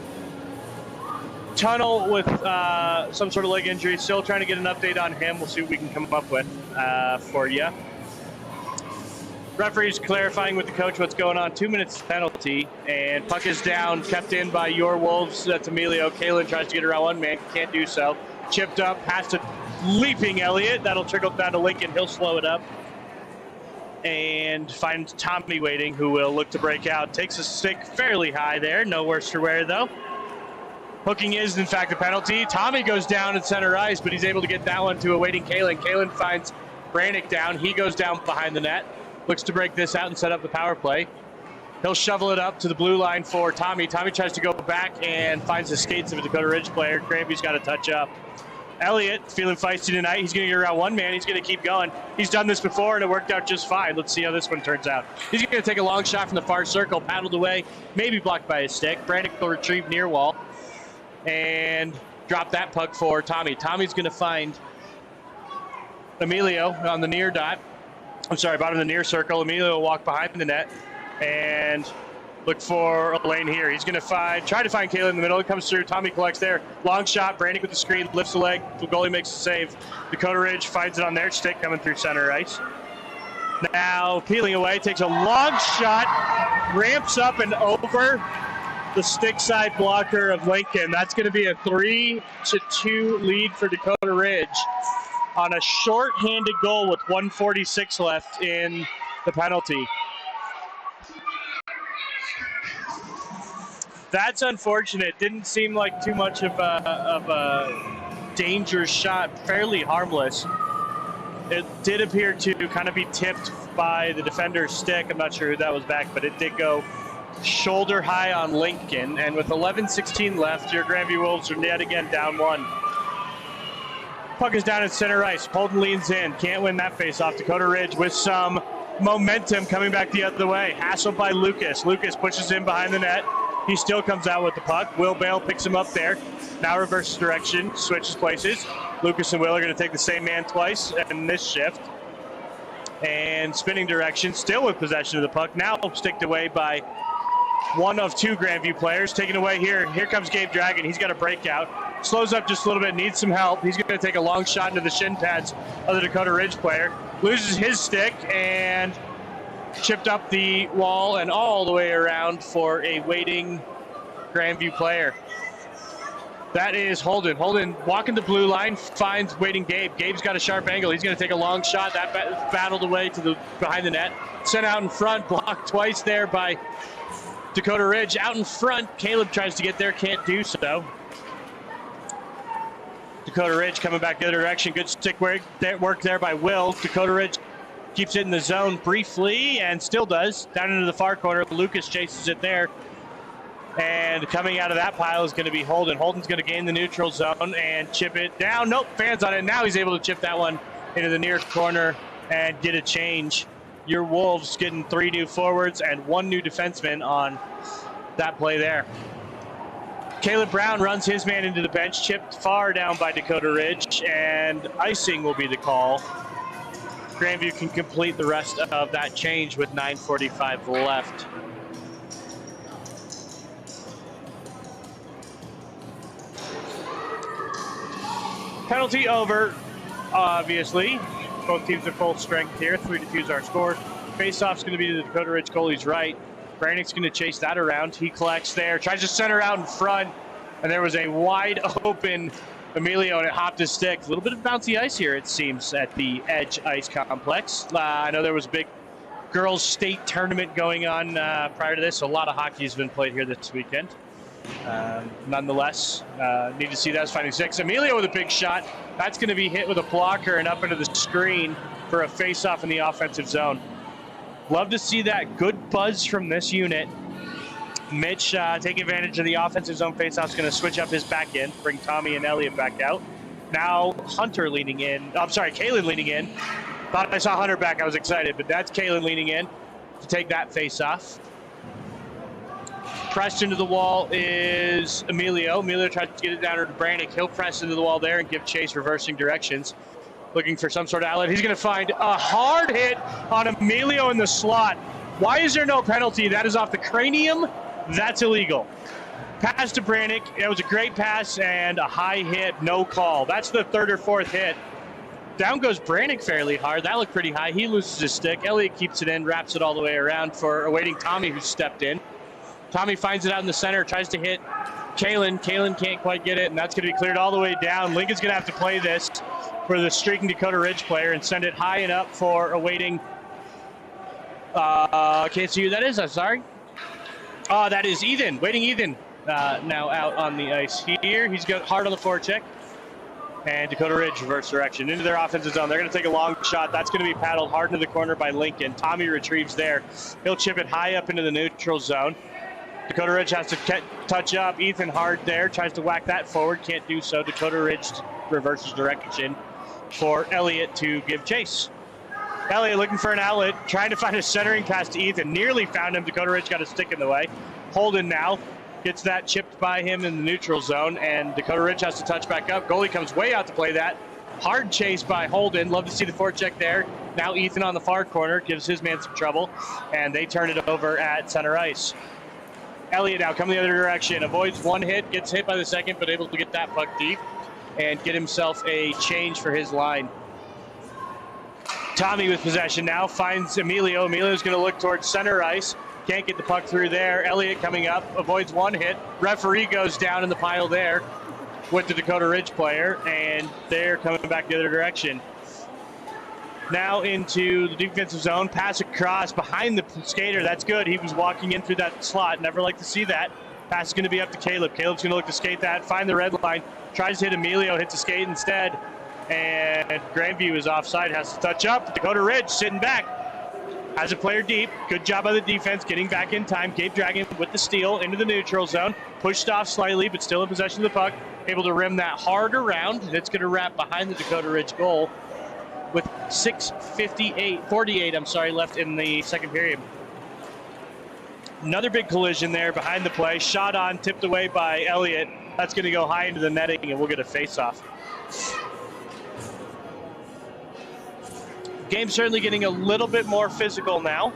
tunnel with some sort of leg injury. Still trying to get an update on him. We'll see what we can come up with for you. Referee's clarifying with the coach what's going on. 2 minutes penalty, and puck is down, kept in by your Wolves. That's Emilio. Kalen tries to get around one man, can't do so. Chipped up, has to leaping Elliott. That'll trickle down to Lincoln. He'll slow it up and finds Tommy waiting, who will look to break out. Takes a stick fairly high there. No worse for wear, though. Hooking is, in fact, a penalty. Tommy goes down at center ice, but he's able to get that one to a waiting Kalen. Kalen finds Brannick down. He goes down behind the net. Looks to break this out and set up the power play. He'll shovel it up to the blue line for Tommy. Tommy tries to go back and finds the skates of a Dakota Ridge player. Grandview's got to touch up. Elliott feeling feisty tonight. He's going to get around one man. He's going to keep going. He's done this before, and it worked out just fine. Let's see how this one turns out. He's going to take a long shot from the far circle, paddled away, maybe blocked by his stick. Brannick will retrieve near wall and drop that puck for Tommy. Tommy's going to find Emilio on the near dot. Bottom of the near circle. Emilio will walk behind the net and look for a lane here. He's going to try to find Kalen in the middle. He comes through. Tommy collects there. Long shot. Brannick with the screen. Lifts the leg. The goalie makes the save. Dakota Ridge finds it on their stick coming through center ice. Now peeling away. Takes a long shot. Ramps up and over the stick side blocker of Lincoln. That's going to be a 3-2 lead for Dakota Ridge on a short-handed goal with 1:46 left in the penalty. That's unfortunate. Didn't seem like too much of a dangerous shot, fairly harmless. It did appear to kind of be tipped by the defender's stick. I'm not sure who that was back, but it did go shoulder high on Lincoln. And with 11:16 left, your Grandview Wolves are yet again down one. Puck is down at center ice. Holden leans in. Can't win that face-off. Dakota Ridge with some momentum coming back the other way. Hassled by Lucas. Lucas pushes in behind the net. He still comes out with the puck. Will Bale picks him up there. Now reverses direction. Switches places. Lucas and Will are going to take the same man twice in this shift. And spinning direction. Still with possession of the puck. Now sticked away by one of two Grandview players. Taken away here. Here comes Gabe Dragon. He's got a breakout. slows up just a little bit, needs some help. He's going to take a long shot into the shin pads of the Dakota Ridge player. Loses his stick and chipped up the wall and all the way around for a waiting Grandview player. That is Holden. Holden walking the blue line, finds waiting Gabe. Gabe's got a sharp angle. He's going to take a long shot. That battled away to the behind the net. Sent out in front, blocked twice there by Dakota Ridge. Out in front, Caleb tries to get there, can't do so. Dakota Ridge coming back the other direction. Good stick work there by Will. Dakota Ridge keeps it in the zone briefly and still does. Down into the far corner. Lucas chases it there. And coming out of that pile is going to be Holden. Holden's going to gain the neutral zone and chip it down. Nope, fans on it. Now he's able to chip that one into the near corner and get a change. Your Wolves getting 3 new forwards and 1 new defenseman on that play there. Caleb Brown runs his man into the bench, chipped far down by Dakota Ridge, and icing will be the call. Grandview can complete the rest of that change with 9:45 left. Penalty over, obviously. Both teams are full strength here. 3-2 is our score. Face-off's going to be to the Dakota Ridge goalie's right. Brannick's going to chase that around. He collects there, tries to center out in front, and there was a wide open Emilio, and it hopped his stick. A little bit of bouncy ice here, it seems, at the Edge Ice Complex. I know there was a big girls' state tournament going on prior to this, so a lot of hockey has been played here this weekend. Nonetheless, need to see that as finding 6. Emilio with a big shot. That's going to be hit with a blocker and up into the screen for a face-off in the offensive zone. Love to see that. Good buzz from this unit. Mitch taking advantage of the offensive zone face-off is going to switch up his back end, bring Tommy and Elliott back out. Now Hunter leaning in. I'm sorry, Kalen leaning in. Thought I saw Hunter back. I was excited, but that's Kalen leaning in to take that face-off. Pressed into the wall is Emilio. Emilio tries to get it down to Brannick. He'll press into the wall there and give chase, reversing directions. Looking for some sort of outlet. He's going to find a hard hit on Emilio in the slot. Why is there no penalty? That is off the cranium. That's illegal. Pass to Brannick. It was a great pass and a high hit. No call. That's the 3rd or 4th hit. Down goes Brannick fairly hard. That looked pretty high. He loses his stick. Elliott keeps it in, wraps it all the way around for awaiting Tommy, who stepped in. Tommy finds it out in the center, tries to hit Kalen. Kalen can't quite get it, and that's going to be cleared all the way down. Lincoln's going to have to play this for the streaking Dakota Ridge player and send it high and up for awaiting. Can't see who that is. I'm sorry. That is Ethan. Waiting Ethan now out on the ice here. He's got hard on the forecheck. And Dakota Ridge reverse direction into their offensive zone. They're going to take a long shot. That's going to be paddled hard into the corner by Lincoln. Tommy retrieves there. He'll chip it high up into the neutral zone. Dakota Ridge has to touch up. Ethan hard there. Tries to whack that forward. Can't do so. Dakota Ridge reverses direction for Elliott to give chase. Elliott looking for an outlet. Trying to find a centering pass to Ethan. Nearly found him. Dakota Ridge got a stick in the way. Holden now gets that chipped by him in the neutral zone. And Dakota Ridge has to touch back up. Goalie comes way out to play that. Hard chase by Holden. Love to see the forecheck there. Now Ethan on the far corner. Gives his man some trouble. And they turn it over at center ice. Elliott now coming the other direction, avoids one hit, gets hit by the second, but able to get that puck deep and get himself a change for his line. Tommy with possession now, finds Emilio. Emilio's going to look towards center ice. Can't get the puck through there. Elliott coming up, avoids one hit. Referee goes down in the pile there with the Dakota Ridge player, and they're coming back the other direction. Now into the defensive zone, pass across behind the skater. That's good. He was walking in through that slot. Never like to see that. Pass is going to be up to Caleb. Caleb's going to look to skate that, find the red line, tries to hit Emilio, hits a skate instead. And Grandview is offside, has to touch up. Dakota Ridge sitting back. Has a player deep. Good job by the defense, getting back in time. Gabe Dragon with the steal into the neutral zone. Pushed off slightly, but still in possession of the puck. Able to rim that hard around. And it's going to wrap behind the Dakota Ridge goal with 48 left in the second period. Another big collision there behind the play. Shot on, tipped away by Elliott. That's going to go high into the netting, and we'll get a face-off. Game's certainly getting a little bit more physical now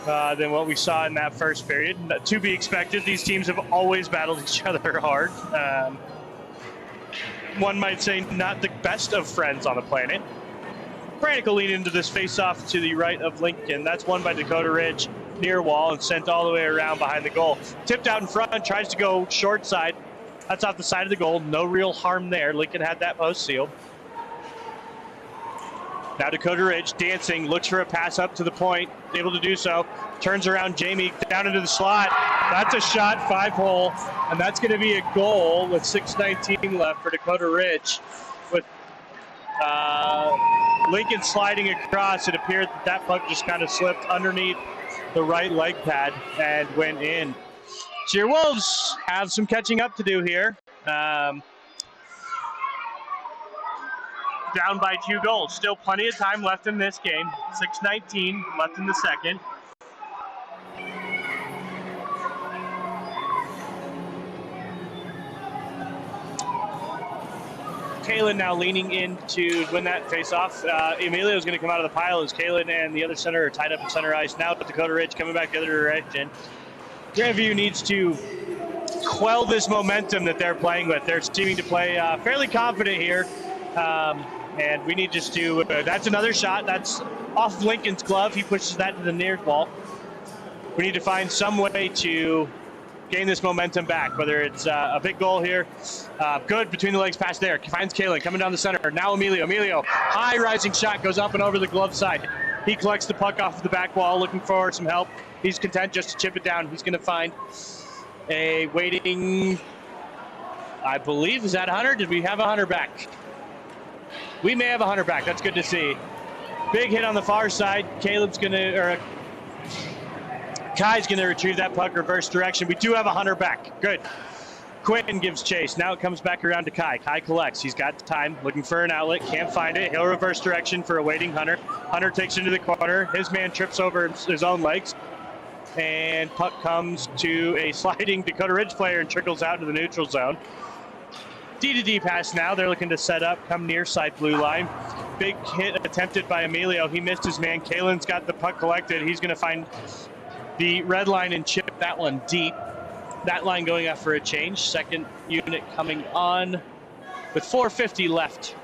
than what we saw in that first period. To be expected, these teams have always battled each other hard. one might say, not the best of friends on the planet. Brannick will lead into this face-off to the right of Lincoln. That's won by Dakota Ridge, near wall, and sent all the way around behind the goal. Tipped out in front, tries to go short side. That's off the side of the goal. No real harm there. Lincoln had that post sealed. Now Dakota Ridge dancing, looks for a pass up to the point, able to do so. Turns around Jamie down into the slot. That's a shot, 5-hole, and that's going to be a goal with 6:19 left for Dakota Ridge. With Lincoln sliding across, it appeared that puck just kind of slipped underneath the right leg pad and went in. So your Wolves have some catching up to do here. Down by 2 goals. Still plenty of time left in this game. 6:19 left in the second. Kalen now leaning in to win that face-off. Emilio's going to come out of the pile as Kalen and the other center are tied up in center ice. Now Dakota Ridge coming back the other direction. Grandview needs to quell this momentum that they're playing with. They're seeming to play fairly confident here. And we need just to, that's another shot. That's off Lincoln's glove. He pushes that to the near wall. We need to find some way to gain this momentum back, whether it's a big goal here. Good between the legs pass there. Finds Kalen coming down the center. Now Emilio, high rising shot, goes up and over the glove side. He collects the puck off the back wall, looking for some help. He's content just to chip it down. He's going to find a waiting, I believe, is that Hunter? Did we have a Hunter back? We may have a Hunter back. That's good to see. Big hit on the far side. Kai's going to retrieve that puck reverse direction. We do have a Hunter back. Good. Quinn gives chase. Now it comes back around to Kai. Kai collects. He's got time, looking for an outlet. Can't find it. He'll reverse direction for a waiting Hunter. Hunter takes into the corner. His man trips over his own legs. And puck comes to a sliding Dakota Ridge player and trickles out into the neutral zone. D-to-D pass now. They're looking to set up, come near side blue line. Big hit attempted by Emilio. He missed his man. Kalen's got the puck collected. He's going to find the red line and chip that one deep. That line going up for a change. Second unit coming on with 4:50 left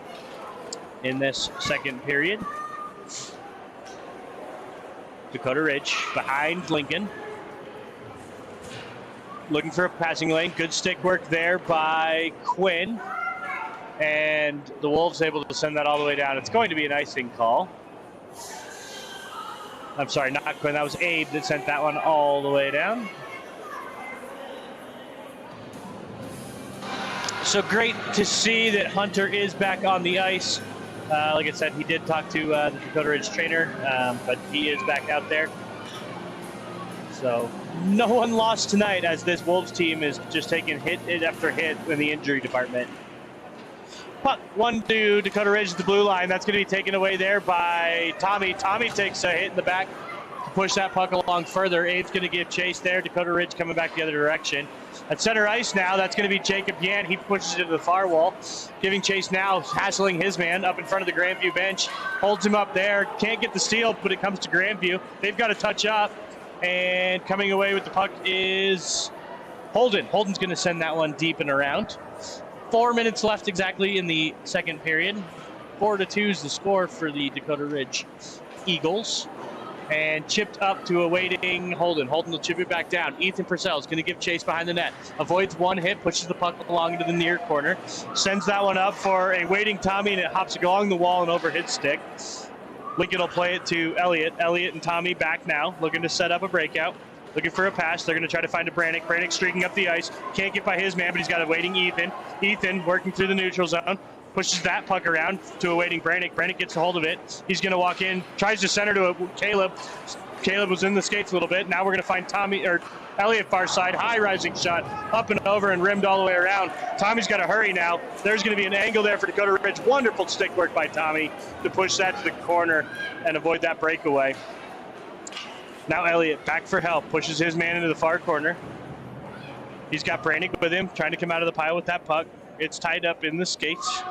in this second period. Dakota Ridge behind Lincoln. Looking for a passing lane. Good stick work there by Quinn. And the Wolves able to send that all the way down. It's going to be an icing call. I'm sorry, not Quinn. That was Abe that sent that one all the way down. So great to see that Hunter is back on the ice. Like I said, he did talk to the Dakota Ridge trainer, but he is back out there. So no one lost tonight as this Wolves team is just taking hit after hit in the injury department. Puck 1-2, Dakota Ridge at the blue line. That's going to be taken away there by Tommy. Tommy takes a hit in the back to push that puck along further. Abe's going to give chase there. Dakota Ridge coming back the other direction. At center ice now, that's going to be Jacob Yant. He pushes it to the far wall. Giving chase now, hassling his man up in front of the Grandview bench. Holds him up there. Can't get the steal, but it comes to Grandview. They've got to touch up. And coming away with the puck is Holden. Holden's going to send that one deep and around. 4 minutes left exactly in the second period. 4-2 is the score for the Dakota Ridge Eagles. And chipped up to a waiting Holden. Holden will chip it back down. Ethan Purcell is going to give chase behind the net. Avoids one hit, pushes the puck along into the near corner. Sends that one up for a waiting Tommy, and it hops along the wall and over his stick. Lincoln will play it to Elliott. Elliott and Tommy back now, looking to set up a breakout. Looking for a pass. They're going to try to find a Brannick. Brannick streaking up the ice. Can't get by his man, but he's got a waiting Ethan. Ethan working through the neutral zone. Pushes that puck around to a waiting Brannick. Brannick gets a hold of it. He's going to walk in. Tries to center to Caleb. Caleb was in the skates a little bit. Now we're going to find Tommy, or Elliott far side. High rising shot. Up and over and rimmed all the way around. Tommy's got to hurry now. There's going to be an angle there for Dakota Ridge. Wonderful stick work by Tommy to push that to the corner and avoid that breakaway. Now Elliott back for help. Pushes his man into the far corner. He's got Brannick with him, trying to come out of the pile with that puck. It's tied up in the skates.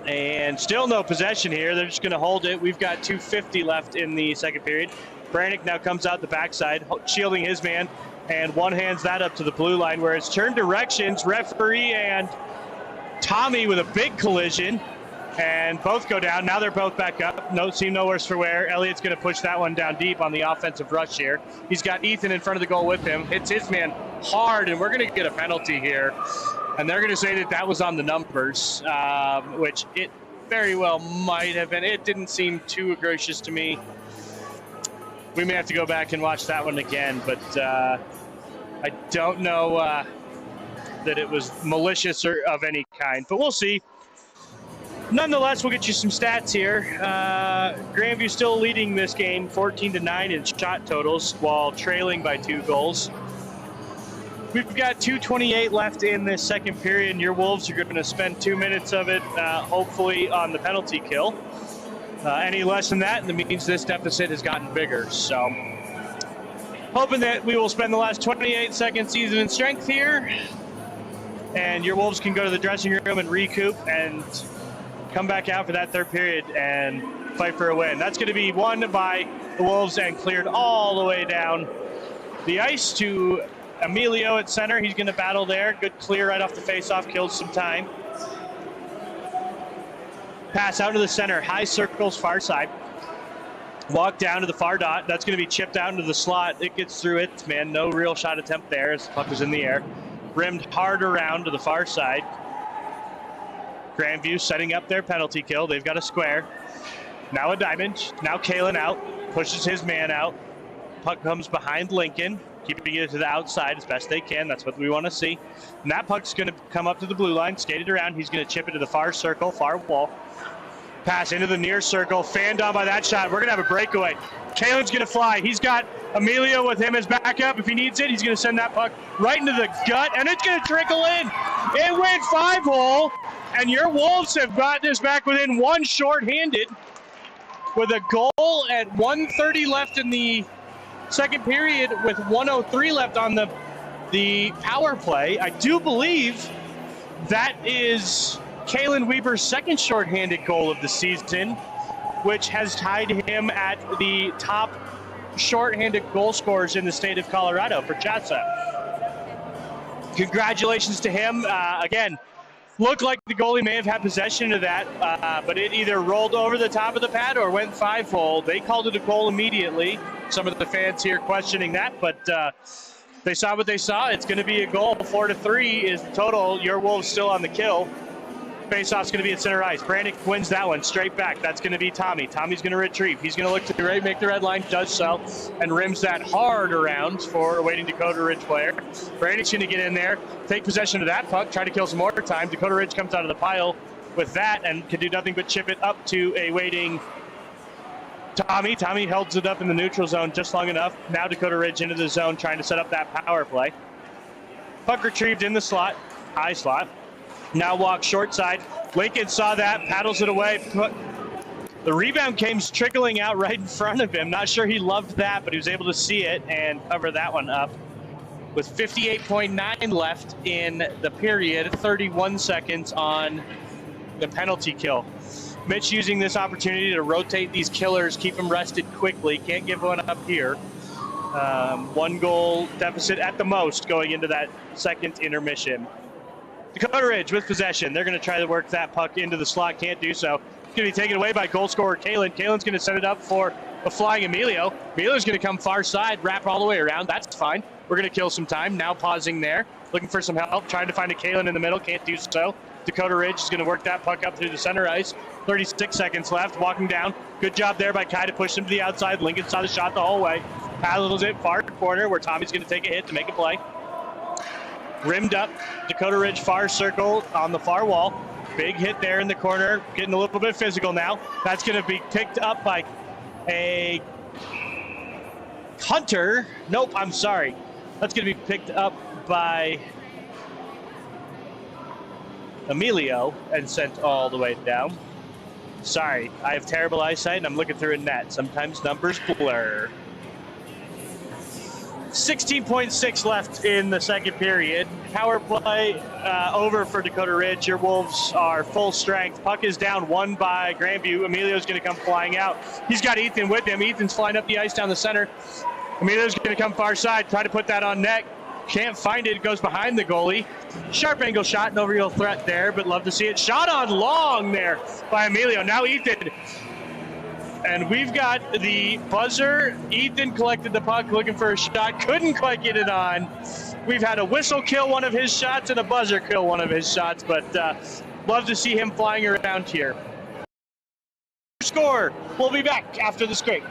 And still no possession here. They're just going to hold it. We've got 2:50 left in the second period. Brannick now comes out the backside, shielding his man. and one hands that up to the blue line where it's turned directions. Referee and Tommy with a big collision, and both go down. Now they're both back up. No, seem no worse for wear. Elliott's going to push that one down deep on the offensive rush here. He's got Ethan in front of the goal with him. Hits his man hard, and we're going to get a penalty here. And they're going to say that was on the numbers, which it very well might have been. It didn't seem too egregious to me. We may have to go back and watch that one again, but I don't know that it was malicious or of any kind, but we'll see. Nonetheless, we'll get you some stats here. Grandview still leading this game 14-9 in shot totals while trailing by 2 goals. We've got 2:28 left in this second period, and your Wolves are going to spend 2 minutes of it, hopefully, on the penalty kill. Any less than that, and it means this deficit has gotten bigger. So, hoping that we will spend the last 28 seconds season in strength here, and your Wolves can go to the dressing room and recoup and come back out for that third period and fight for a win. That's going to be won by the Wolves and cleared all the way down the ice to Emilio at center. He's going to battle there. Good clear right off the face-off, kills some time. Pass out to the center, high circles, far side. Walk down to the far dot. That's going to be chipped out into the slot. It gets through it, man. No real shot attempt there as the puck was in the air. Rimmed hard around to the far side. Grandview setting up their penalty kill. They've got a square. Now a diamond. Now Kalen out. Pushes his man out. Puck comes behind Lincoln. Keeping it to the outside as best they can. That's what we want to see. And that puck's going to come up to the blue line, skated around. He's going to chip it to the far circle, far wall. Pass into the near circle, fanned on by that shot. We're going to have a breakaway. Kalen's going to fly. He's got Emilio with him as backup. If he needs it, he's going to send that puck right into the gut, and it's going to trickle in. It went 5-hole, and your Wolves have got this back within one shorthanded with a goal at 1:30 left in the second period with 1:03 left on the power play. I do believe that is Kalen Weber's second shorthanded goal of the season, which has tied him at the top shorthanded goal scorers in the state of Colorado for CHSAA. Congratulations to him. Again, looked like the goalie may have had possession of that, but it either rolled over the top of the pad or went 5-hole. They called it a goal immediately. Some of the fans here questioning that, but they saw what they saw. It's going to be a goal. 4-3 is the total. Your Wolves still on the kill. Face-off's going to be at center ice. Brandon wins that one straight back. That's going to be Tommy. Tommy's going to retrieve. He's going to look to the right, make the red line, does so, and rims that hard around for a waiting Dakota Ridge player. Brandon's going to get in there, take possession of that puck, try to kill some more time. Dakota Ridge comes out of the pile with that and can do nothing but chip it up to a waiting Tommy. Tommy holds it up in the neutral zone just long enough. Now Dakota Ridge into the zone trying to set up that power play. Puck retrieved in the slot, high slot. Now walk short side. Lincoln saw that, paddles it away. The rebound came trickling out right in front of him. Not sure he loved that, but he was able to see it and cover that one up. With 58.9 left in the period, 31 seconds on the penalty kill. Mitch using this opportunity to rotate these killers, keep them rested quickly. Can't give one up here. 1 goal deficit at the most going into that second intermission. Dakota Ridge with possession. They're going to try to work that puck into the slot. Can't do so. It's going to be taken away by goal scorer Kalen. Kalen's going to set it up for a flying Emilio. Emilio's going to come far side, wrap all the way around. That's fine. We're going to kill some time. Now pausing there. Looking for some help. Trying to find a Kalen in the middle. Can't do so. Dakota Ridge is going to work that puck up through the center ice. 36 seconds left. Walking down. Good job there by Kai to push him to the outside. Lincoln saw the shot the whole way. Paddles it far corner where Tommy's going to take a hit to make a play. Rimmed up, Dakota Ridge far circle on the far wall. Big hit there in the corner, getting a little bit physical now. That's going to be picked up by a Hunter. Nope, I'm sorry. That's going to be picked up by Emilio and sent all the way down. Sorry, I have terrible eyesight and I'm looking through a net. Sometimes numbers blur. 16.6 left in the second period. Power play over for Dakota Ridge. Your Wolves are full strength. Puck is down, won by Grandview. Emilio's going to come flying out. He's got Ethan with him. Ethan's flying up the ice down the center. Emilio's going to come far side, try to put that on net. Can't find it. It goes behind the goalie. Sharp angle shot, no real threat there, but love to see it. Shot on long there by Emilio. Now Ethan. And we've got the buzzer. Ethan collected the puck, looking for a shot. Couldn't quite get it on. We've had a whistle kill one of his shots and a buzzer kill one of his shots, but love to see him flying around here. Score. We'll be back after this break.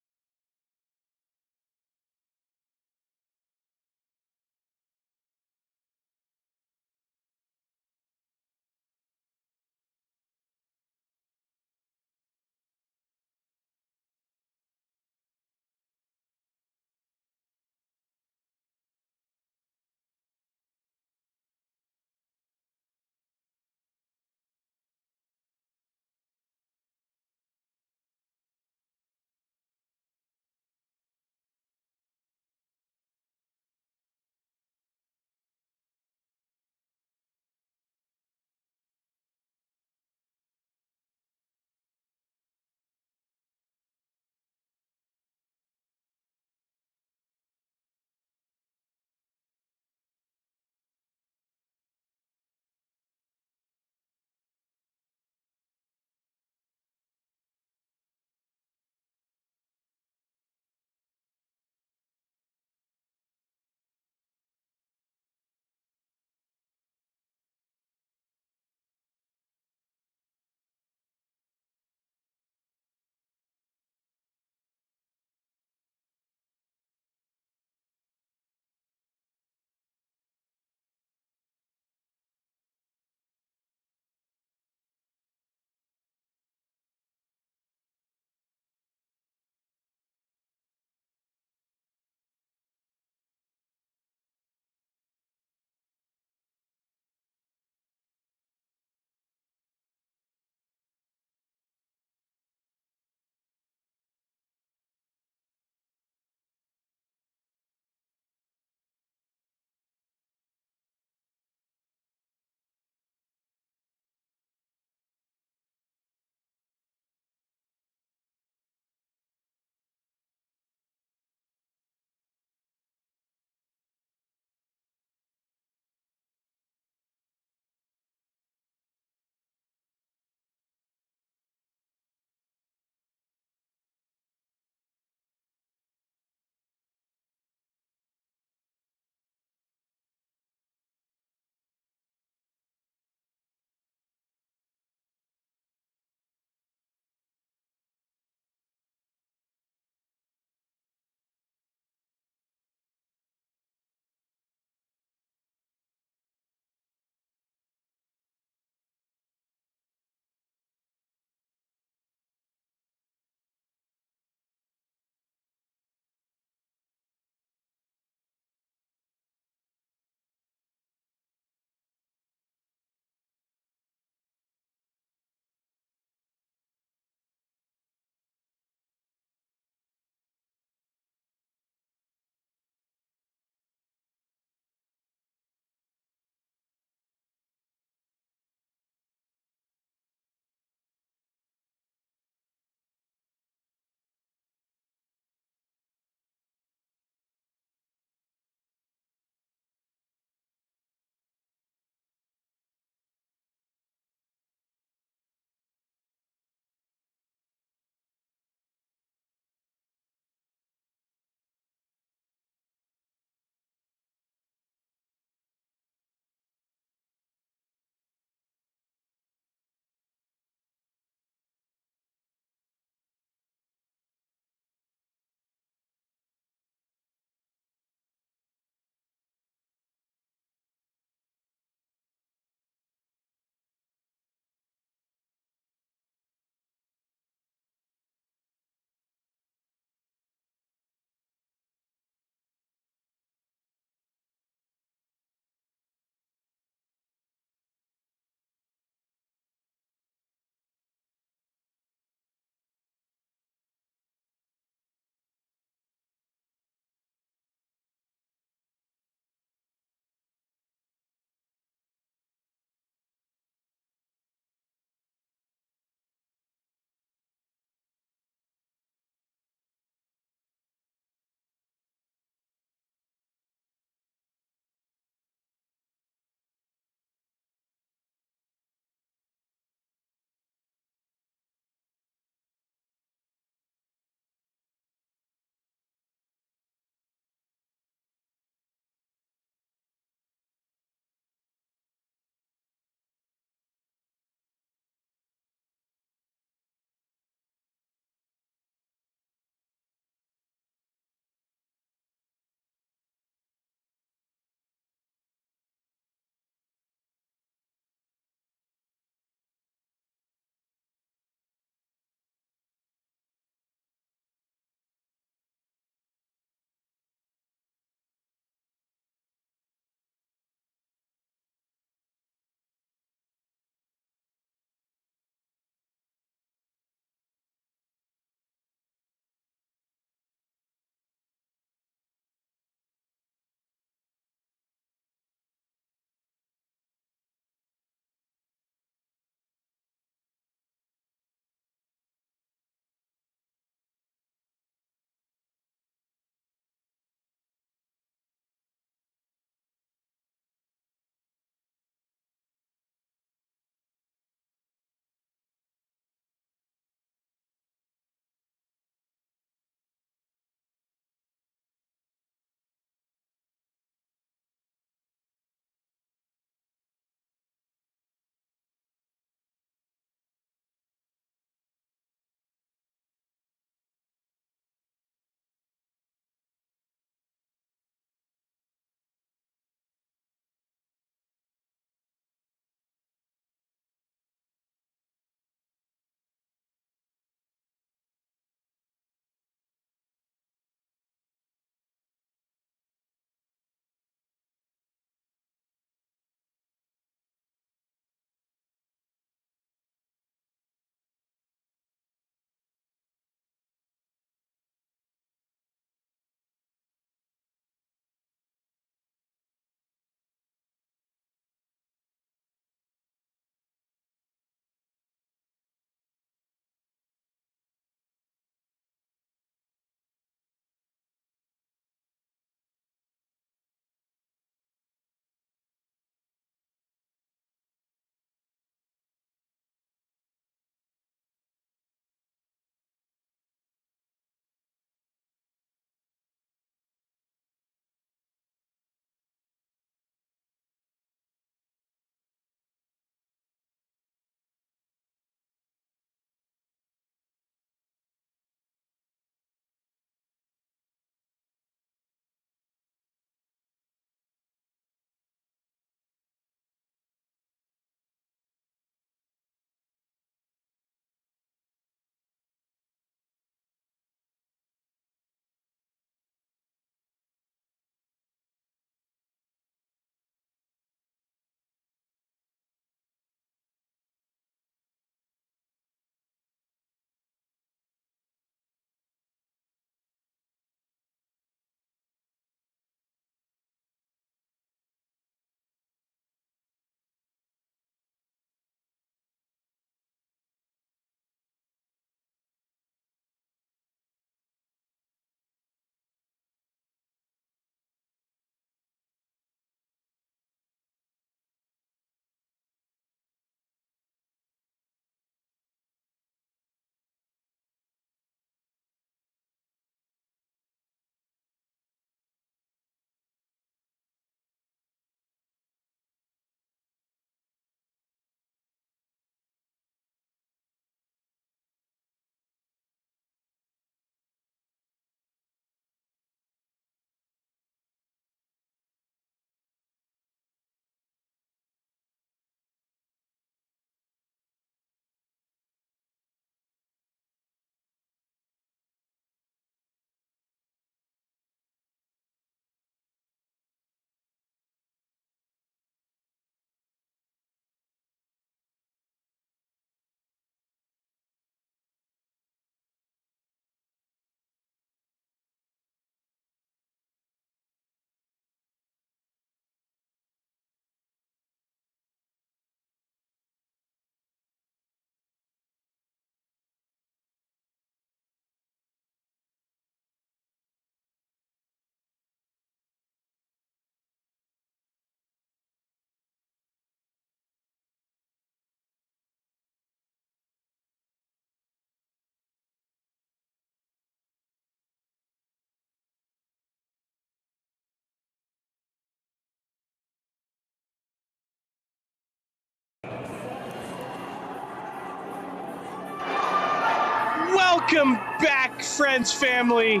Welcome back, friends, family,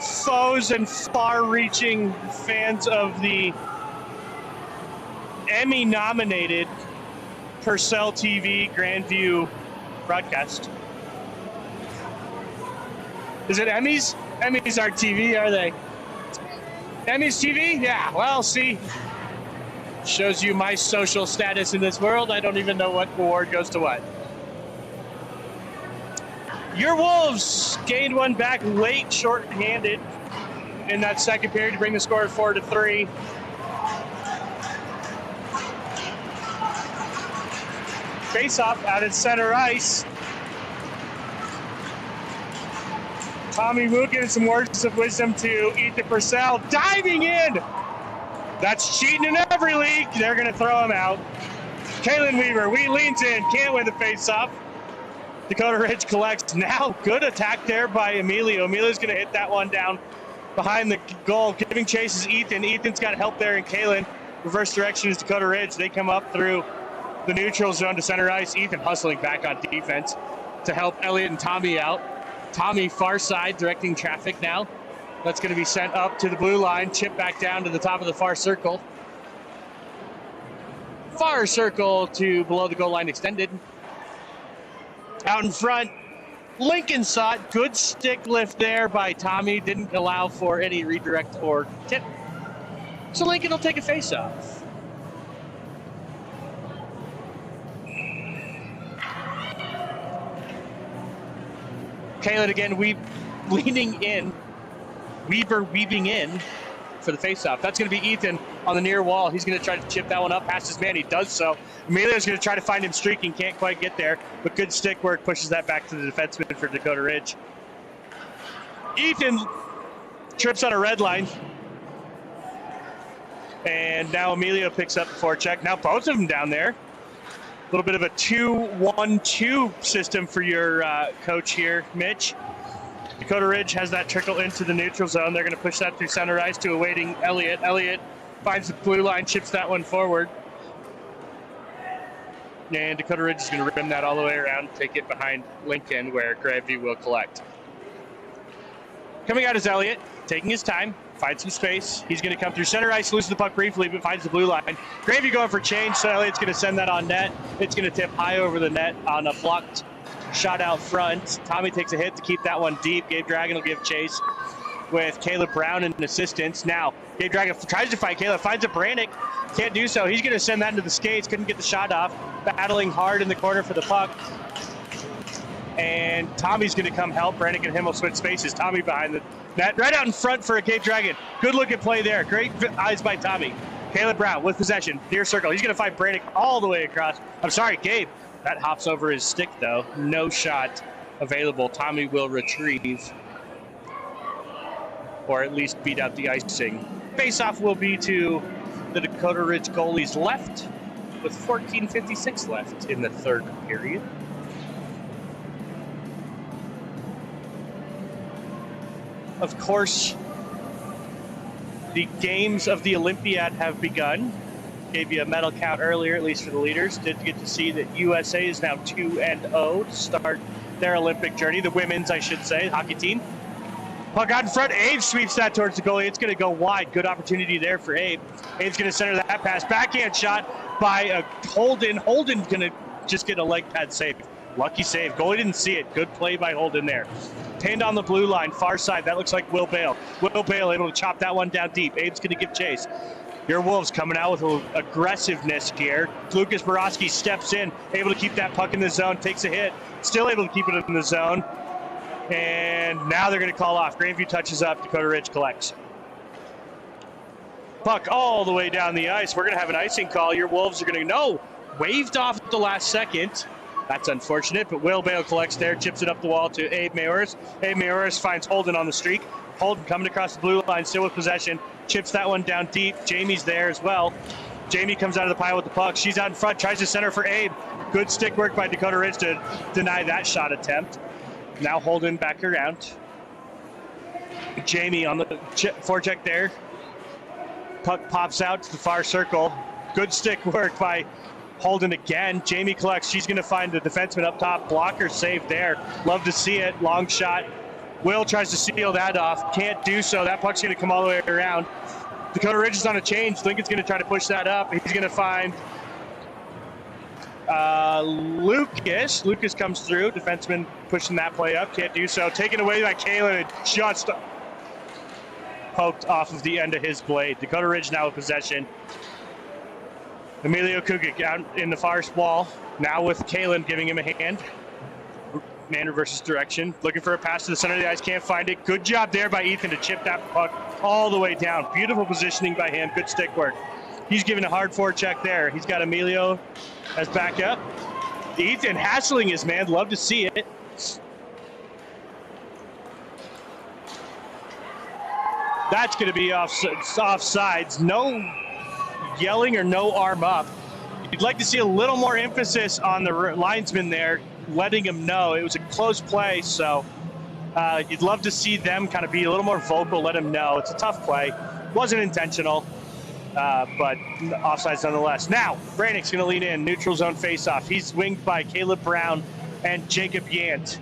foes, and far-reaching fans of the Emmy-nominated Purcell TV Grandview broadcast. Is it Emmys? Emmys aren't TV, are they? Emmys TV? Yeah, well, see. Shows you my social status in this world. I don't even know what award goes to what. Your Wolves gained one back late, short-handed in that second period to bring the score 4-3. Face-off out at center ice. Tommy Wu giving some words of wisdom to Ethan Purcell. Diving in! That's cheating in every league. They're going to throw him out. Kalen Weaver, leans in, can't win the face-off. Dakota Ridge collects. Now, good attack there by Emilio. Emilio's going to hit that one down behind the goal. Giving chase is Ethan. Ethan's got help there, and Kalen. Reverse direction is Dakota Ridge. They come up through the neutral zone to center ice. Ethan hustling back on defense to help Elliott and Tommy out. Tommy far side directing traffic now. That's going to be sent up to the blue line, chip back down to the top of the far circle. Far circle to below the goal line extended. Out in front, Lincoln saw it. Good stick lift there by Tommy. Didn't allow for any redirect or tip. So Lincoln will take a face-off. Kalen again, leaning in. Weaver weaving in for the faceoff. That's going to be Ethan on the near wall. He's going to try to chip that one up past his man. He does so. Emilio's going to try to find him streaking. Can't quite get there, but good stick work pushes that back to the defenseman for Dakota Ridge. Ethan trips on a red line. And now Emilio picks up the forecheck. Now both of them down there. A little bit of a 2-1-2 system for your coach here, Mitch. Dakota Ridge has that trickle into the neutral zone. They're going to push that through center ice to awaiting Elliott. Elliott finds the blue line, chips that one forward. And Dakota Ridge is going to rim that all the way around, take it behind Lincoln, where Grandview will collect. Coming out is Elliott, taking his time, finds some space. He's going to come through center ice, loses the puck briefly, but finds the blue line. Grandview going for change, so Elliott's going to send that on net. It's going to tip high over the net on a blocked shot out front. Tommy takes a hit to keep that one deep. Gabe Dragon will give chase with Caleb Brown in assistance. Now, Gabe Dragon tries to fight Caleb, finds a Brannick. Can't do so. He's going to send that into the skates. Couldn't get the shot off. Battling hard in the corner for the puck. And Tommy's going to come help. Brannick and him will switch spaces. Tommy behind the net. Right out in front for a Gabe Dragon. Good looking play there. Great eyes by Tommy. Caleb Brown with possession. Near circle. He's going to fight Brannick all the way across. I'm sorry, Gabe. That hops over his stick, though. No shot available. Tommy will retrieve, or at least beat out the icing. Face-off will be to the Dakota Ridge goalie's left, with 14:56 left in the third period. Of course, the games of the Olympiad have begun. Gave you a medal count earlier, at least for the leaders. Did get to see that USA is now 2-0 to start their Olympic journey. The women's, I should say, hockey team. Puck out in front. Abe sweeps that towards the goalie. It's going to go wide. Good opportunity there for Abe. Abe's going to center that pass. Backhand shot by a Holden. Holden's going to just get a leg pad save. Lucky save. Goalie didn't see it. Good play by Holden there. Pinned on the blue line, far side. That looks like Will Bale. Will Bale able to chop that one down deep. Abe's going to give chase. Your Wolves coming out with aggressiveness here. Lucas Borowski steps in, able to keep that puck in the zone, takes a hit, still able to keep it in the zone. And now they're going to call off. Grandview touches up, Dakota Ridge collects. Puck all the way down the ice. We're going to have an icing call. Your Wolves are going to, no, waved off at the last second. That's unfortunate, but Will Bale collects there, chips it up the wall to Abe Mayoris. Abe Mayoris finds Holden on the streak. Holden coming across the blue line, still with possession. Chips that one down deep. Jamie's there as well. Jamie comes out of the pile with the puck. She's out in front, tries to center for Abe. Good stick work by Dakota Ridge to deny that shot attempt. Now Holden back around. Jamie on the forecheck there. Puck pops out to the far circle. Good stick work by Holden again. Jamie collects. She's going to find the defenseman up top. Blocker save there. Love to see it. Long shot. Will tries to seal that off. Can't do so. That puck's going to come all the way around. Dakota Ridge is on a change. Lincoln's going to try to push that up. He's going to find Lucas. Lucas comes through. Defenseman pushing that play up. Can't do so. Taken away by Kalen, and just poked off of the end of his blade. Dakota Ridge now with possession. Emilio Kugic out in the far wall. Now with Kalen giving him a hand. Man reverses direction. Looking for a pass to the center of the ice. Can't find it. Good job there by Ethan to chip that puck all the way down. Beautiful positioning by him. Good stick work. He's giving a hard forecheck there. He's got Emilio as backup. Ethan hassling his man. Love to see it. That's going to be offsides. No yelling or no arm up. You'd like to see a little more emphasis on the linesman there, letting him know it was a close play. So you'd love to see them kind of be a little more vocal, let him know it's a tough play. Wasn't intentional, but offsides nonetheless. Now, Brannick's going to lean in, neutral zone faceoff. He's winged by Caleb Brown and Jacob Yant.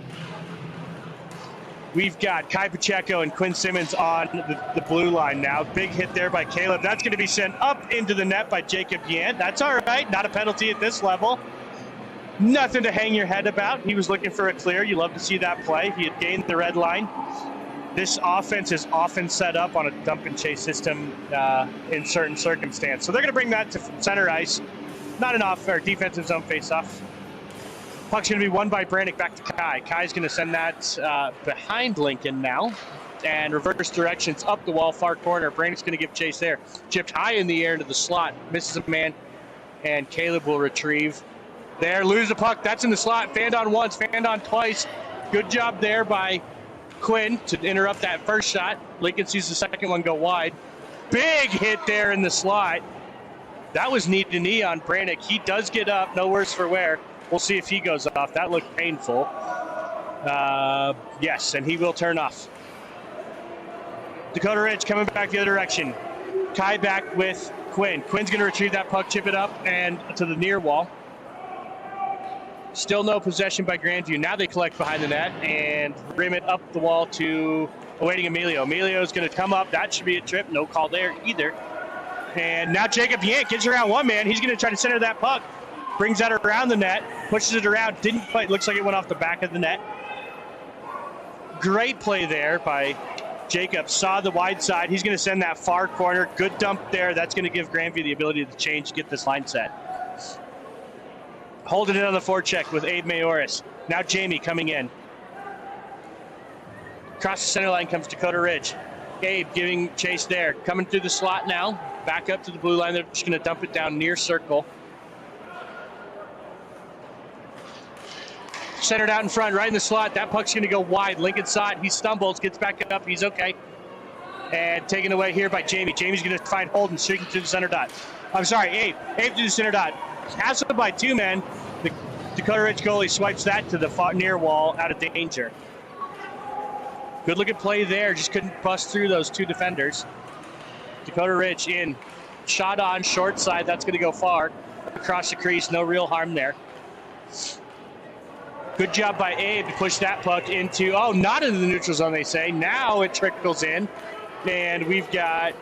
We've got Kai Pacheco and Quinn Simmons on the blue line now. Big hit there by Caleb. That's going to be sent up into the net by Jacob Yant. That's all right. Not a penalty at this level. Nothing to hang your head about. He was looking for a clear. You love to see that play. He had gained the red line. This offense is often set up on a dump and chase system in certain circumstances. So they're going to bring that to center ice. Not an off or defensive zone faceoff. Puck's going to be won by Brannick back to Kai. Kai's going to send that behind Lincoln now. And reverse directions up the wall, far corner. Brannick's going to give chase there. Chipped high in the air into the slot. Misses a man. And Caleb will retrieve. There, lose the puck. That's in the slot. Fanned on once, fanned on twice. Good job there by Quinn to interrupt that first shot. Lincoln sees the second one go wide. Big hit there in the slot. That was knee to knee on Brannick. He does get up, no worse for wear. We'll see if he goes off. That looked painful. Yes, and he will turn off. Dakota Ridge coming back the other direction. Kai back with Quinn. Quinn's going to retrieve that puck, chip it up, and to the near wall. Still no possession by Grandview. Now they collect behind the net and rim it up the wall to awaiting Emilio. Emilio's going to come up. That should be a trip. No call there either. And now Jacob Yant gets around one man. He's going to try to center that puck. Brings that around the net, pushes it around, didn't quite, looks like it went off the back of the net. Great play there by Jacob, saw the wide side. He's gonna send that far corner, good dump there. That's gonna give Grandview the ability to change, get this line set. Holding it on the forecheck with Abe Mayoris. Now Jamie coming in. Across the center line comes Dakota Ridge. Abe giving chase there, coming through the slot now, back up to the blue line. They're just gonna dump it down near circle. Centered out in front, right in the slot. That puck's going to go wide. Lincoln saw it. He stumbles, gets back up. He's okay. And taken away here by Jamie. Jamie's going to find Holden streaking through the center dot. I'm sorry, Abe. Abe through the center dot. Hassled by two men. The Dakota Ridge goalie swipes that to the far near wall out of danger. Good looking play there. Just couldn't bust through those two defenders. Dakota Ridge in. Shot on, short side. That's going to go far. Across the crease. No real harm there. Good job by Abe to push that puck into, not into the neutral zone, they say. Now it trickles in, and we've got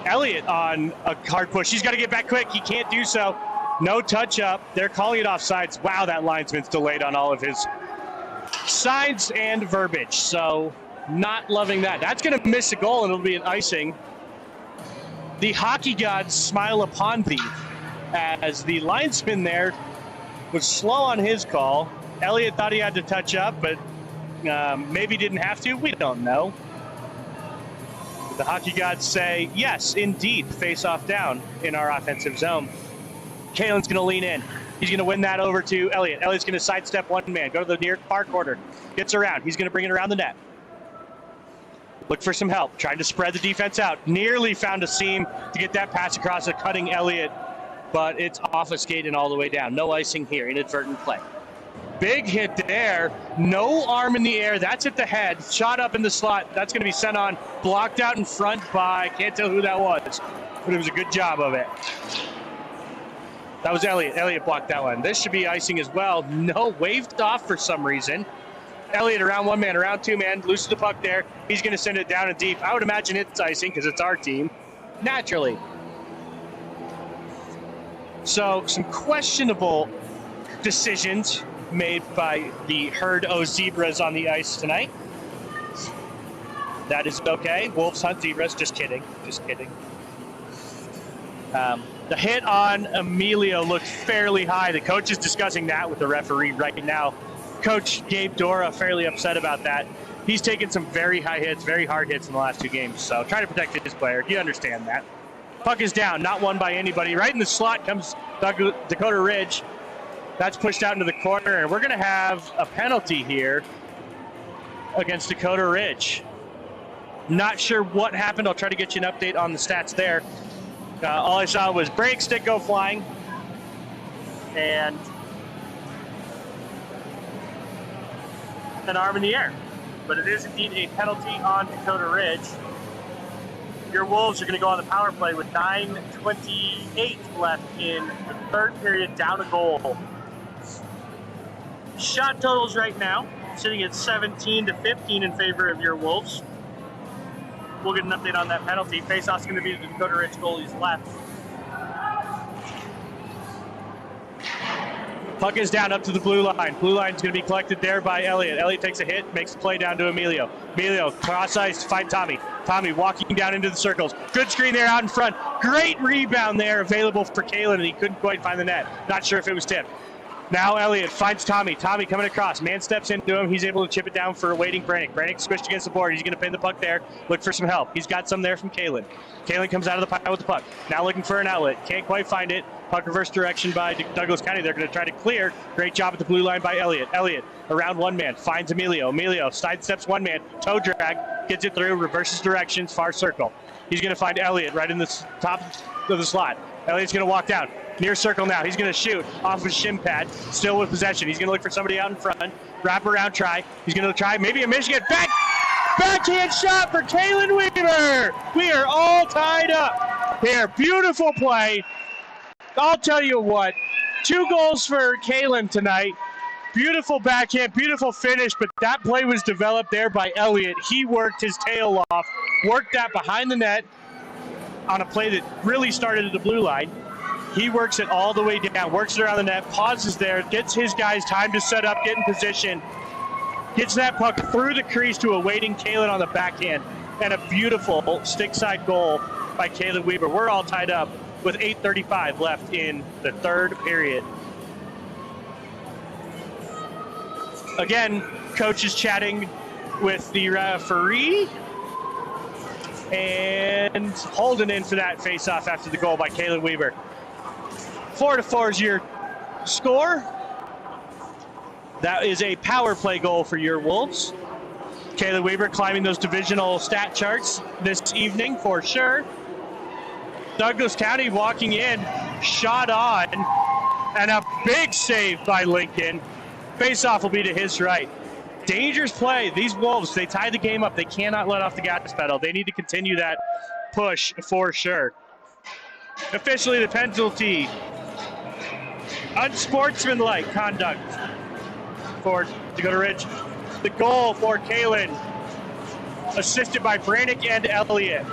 Elliott on a hard push. He's got to get back quick. He can't do so. No touch up. They're calling it offsides. Wow, that linesman's delayed on all of his signs and verbiage. So not loving that. That's going to miss a goal, and it'll be an icing. The hockey gods smile upon thee as the linesman there was slow on his call. Elliott thought he had to touch up, but maybe didn't have to. We don't know. The hockey gods say, yes, indeed, face off down in our offensive zone. Kalen's going to lean in. He's going to win that over to Elliott. Elliott's going to sidestep one man, go to the near far corner, gets around. He's going to bring it around the net. Look for some help, trying to spread the defense out. Nearly found a seam to get that pass across a cutting Elliott, but it's off a skate and all the way down. No icing here, inadvertent play. Big hit there, no arm in the air. That's at the head, shot up in the slot. That's going to be sent on, blocked out in front by, can't tell who that was, but it was a good job of it. That was Elliott. Elliott blocked that one. This should be icing as well. No, waved off for some reason. Elliott around one man, around two man, loses the puck there. He's going to send it down and deep. I would imagine it's icing because it's our team, naturally. So some questionable decisions made by the herd of zebras on the ice tonight. That is okay. Wolves hunt zebras. Just kidding. Just kidding. The hit on Emilio looked fairly high. The coach is discussing that with the referee right now. Coach Gabe Dora fairly upset about that. He's taken some very high hits, very hard hits in the last two games, so trying to protect his player. You understand that. Puck is down, not won by anybody. Right in the slot comes Dakota Ridge. That's pushed out into the corner, and we're going to have a penalty here against Dakota Ridge. Not sure what happened. I'll try to get you an update on the stats there. All I saw was break stick go flying, and an arm in the air. But it is indeed a penalty on Dakota Ridge. Your Wolves are going to go on the power play with 9:28 left in the third period, down a goal. Shot totals right now sitting at 17-15 in favor of your Wolves. We'll get an update on that penalty. Face-off's going to be the Dakota Ridge goalie's left. Puck is down up to the blue line. Blue line's going to be collected there by Elliott. Elliott takes a hit, makes the play down to Emilio. Emilio, cross ice to find Tommy. Tommy walking down into the circles. Good screen there out in front. Great rebound there available for Kalen, and he couldn't quite find the net. Not sure if it was tipped. Now Elliott finds Tommy. Tommy coming across. Man steps into him. He's able to chip it down for a waiting Brannick. Brannick squished against the board. He's going to pin the puck there. Look for some help. He's got some there from Kalen. Kalen comes out of the pile with the puck. Now looking for an outlet. Can't quite find it. Puck reverse direction by Douglas County. They're going to try to clear. Great job at the blue line by Elliott. Elliott around one man. Finds Emilio. Emilio side steps one man. Toe drag. Gets it through. Reverses directions. Far circle. He's going to find Elliott right in the top of the slot. Elliott's going to walk down. Near circle now. He's going to shoot off his shin pad. Still with possession. He's going to look for somebody out in front. Wrap around try. He's going to try maybe a Michigan. Backhand shot for Kalen Weaver. We are all tied up here. Beautiful play. I'll tell you what. 2 goals for Kalen tonight. Beautiful backhand. Beautiful finish. But that play was developed there by Elliott. He worked his tail off. Worked that behind the net on a play that really started at the blue line. He works it all the way down, works it around the net, pauses there, gets his guys time to set up, get in position, gets that puck through the crease to a waiting Kalen on the backhand, and a beautiful stick side goal by Kalen Weaver. We're all tied up with 8:35 left in the third period. Again, coach is chatting with the referee and holding in for that face-off after the goal by Kalen Weaver. 4-4 is your score. That is a power play goal for your Wolves. Kalen Weaver climbing those divisional stat charts this evening for sure. Douglas County walking in, shot on, and a big save by Lincoln. Face-off will be to his right. Dangerous play. These Wolves, they tied the game up. They cannot let off the gas pedal. They need to continue that push for sure. Officially the penalty. Unsportsmanlike conduct for Dakota Ridge. The goal for Kalen, assisted by Brannick and Elliott.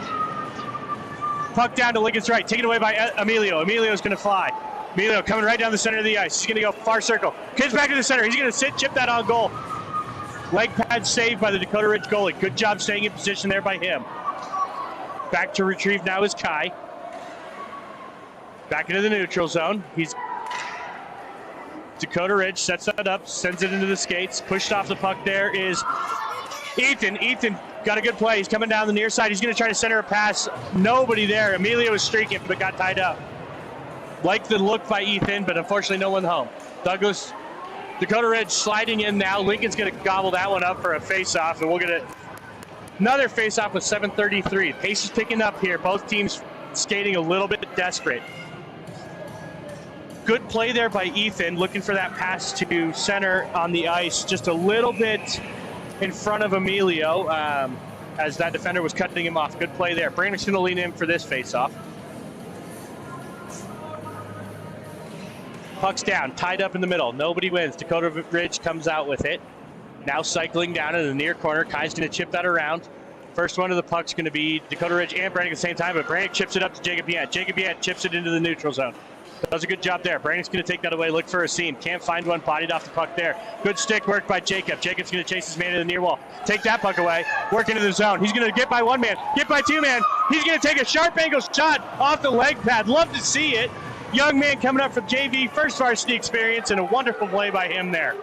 Puck down to Lincoln's right, taken away by Emilio. Emilio's going to fly. Emilio coming right down the center of the ice. He's going to go far circle. Kids back to the center. He's going to chip that on goal. Leg pad saved by the Dakota Ridge goalie. Good job staying in position there by him. Back to retrieve now is Kai. Back into the neutral zone. Dakota Ridge sets that up, sends it into the skates. Pushed off the puck there is Ethan. Ethan got a good play. He's coming down the near side. He's going to try to center a pass. Nobody there. Emilio was streaking, but got tied up. Like the look by Ethan, but unfortunately no one home. Dakota Ridge sliding in now. Lincoln's going to gobble that one up for a face-off, and we'll get another face-off with 7:33. Pace is picking up here. Both teams skating a little bit desperate. Good play there by Ethan, looking for that pass to center on the ice, just a little bit in front of Emilio as that defender was cutting him off. Good play there. Brannick's going to lean in for this face-off. Puck's down, tied up in the middle. Nobody wins. Dakota Ridge comes out with it. Now cycling down in the near corner. Kai's going to chip that around. First one of the puck's going to be Dakota Ridge and Brannick at the same time, but Brannick chips it up to Jacob Yant. Jacob Yant chips it into the neutral zone. Does a good job there. Brannick's going to take that away, look for a seam. Can't find one, bodied off the puck there. Good stick work by Jacob. Jacob's going to chase his man to the near wall. Take that puck away, work into the zone. He's going to get by one man, get by two man. He's going to take a sharp angle shot off the leg pad. Love to see it. Young man coming up from JV, first varsity experience, and a wonderful play by him there.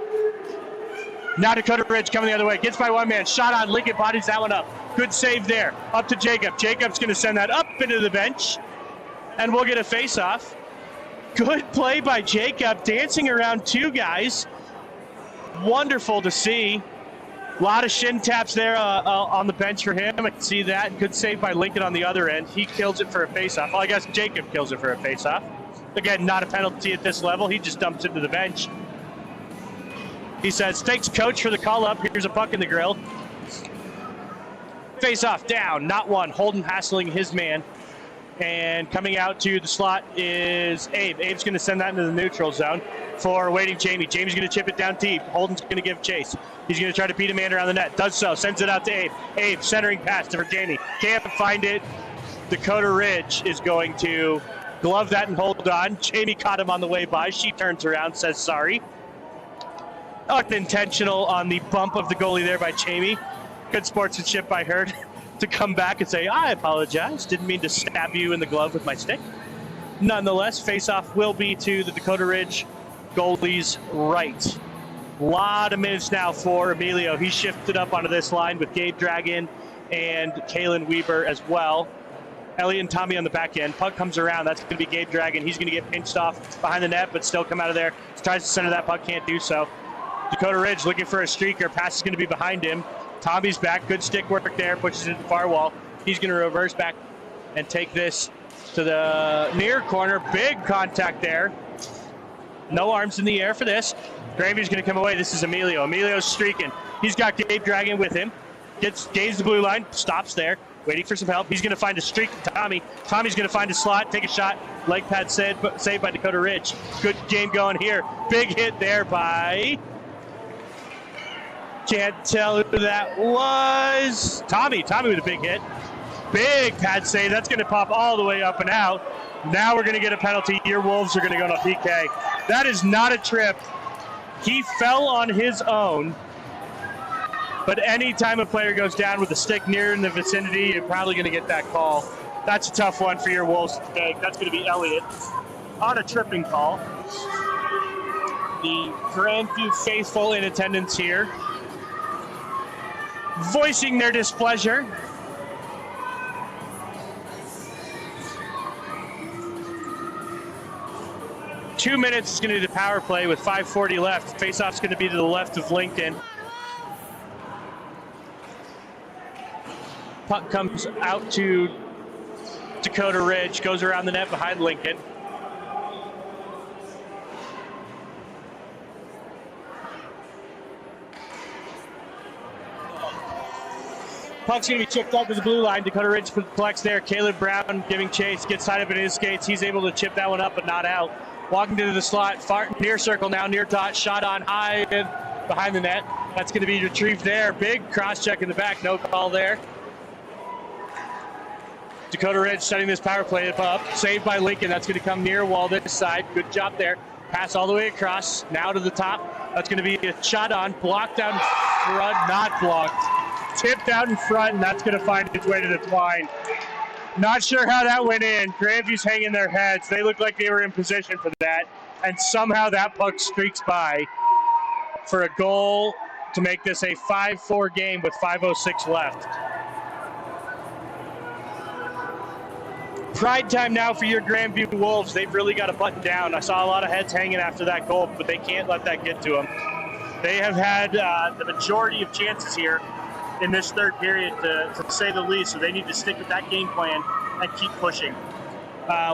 Now Dakota Ridge coming the other way. Gets by one man. Shot on. Lincoln bodies that one up. Good save there. Up to Jacob. Jacob's going to send that up into the bench. And we'll get a face-off. Good play by Jacob. Dancing around two guys. Wonderful to see. A lot of shin taps there on the bench for him. I can see that. Good save by Lincoln on the other end. He kills it for a face-off. Well, I guess Jacob kills it for a face-off. Again, not a penalty at this level. He just dumps it to the bench. He says, thanks, coach, for the call-up. Here's a puck in the grill. Face-off down, not one. Holden hassling his man. And coming out to the slot is Abe. Abe's going to send that into the neutral zone for waiting Jamie. Jamie's going to chip it down deep. Holden's going to give chase. He's going to try to beat a man around the net. Does so. Sends it out to Abe. Abe centering pass to Jamie. Can't find it. Dakota Ridge is going to glove that and hold on. Jamie caught him on the way by. She turns around, says sorry. Unintentional on the bump of the goalie there by Jamie. Good sportsmanship by her to come back and say, I apologize. Didn't mean to stab you in the glove with my stick. Nonetheless, face-off will be to the Dakota Ridge goalie's right. A lot of minutes now for Emilio. He shifted up onto this line with Gabe Dragon and Kalen Weber as well. Elliot and Tommy on the back end. Puck comes around. That's going to be Gabe Dragon. He's going to get pinched off behind the net, but still come out of there. Tries to center that puck, can't do so. Dakota Ridge looking for a streaker. Pass is going to be behind him. Tommy's back. Good stick work there. Pushes it to the far wall. He's going to reverse back and take this to the near corner. Big contact there. No arms in the air for this. Grandview's going to come away. This is Emilio. Emilio's streaking. He's got Gabe Dragon with him. Gains the blue line. Stops there. Waiting for some help. He's going to find a streak to Tommy. Tommy's going to find a slot. Take a shot. Leg pad saved by Dakota Ridge. Good game going here. Big hit there by... Can't tell who that was. Tommy with a big hit. Big pad save. That's going to pop all the way up and out. Now we're going to get a penalty. Your Wolves are going to go to PK. That is not a trip. He fell on his own. But anytime a player goes down with a stick near in the vicinity, you're probably going to get that call. That's a tough one for your Wolves to take. That's going to be Elliott on a tripping call. The Grandview faithful in attendance here, voicing their displeasure. Two minutes is going to be the power play with 5:40 left. Faceoff's going to be to the left of Lincoln. Puck comes out to Dakota Ridge, goes around the net behind Lincoln. Puck's going to be chipped up to the blue line. Dakota Ridge collects there. Caleb Brown giving chase, gets tied up in his skates. He's able to chip that one up, but not out. Walking into the slot, far near circle now, near dot, shot on high behind the net. That's going to be retrieved there. Big cross check in the back, no call there. Dakota Ridge setting this power play up. Saved by Lincoln. That's going to come near wall this side. Good job there. Pass all the way across. Now to the top. That's going to be a shot on. Blocked down front. Not blocked. Tipped out in front, and that's going to find its way to the line. Not sure how that went in. Grandview's hanging their heads. They look like they were in position for that. And somehow that puck streaks by for a goal to make this a 5-4 game with 5:06 left. Pride time now for your Grandview Wolves. They've really got to button down. I saw a lot of heads hanging after that goal, but they can't let that get to them. They have had the majority of chances here in this third period, to say the least, so they need to stick with that game plan and keep pushing.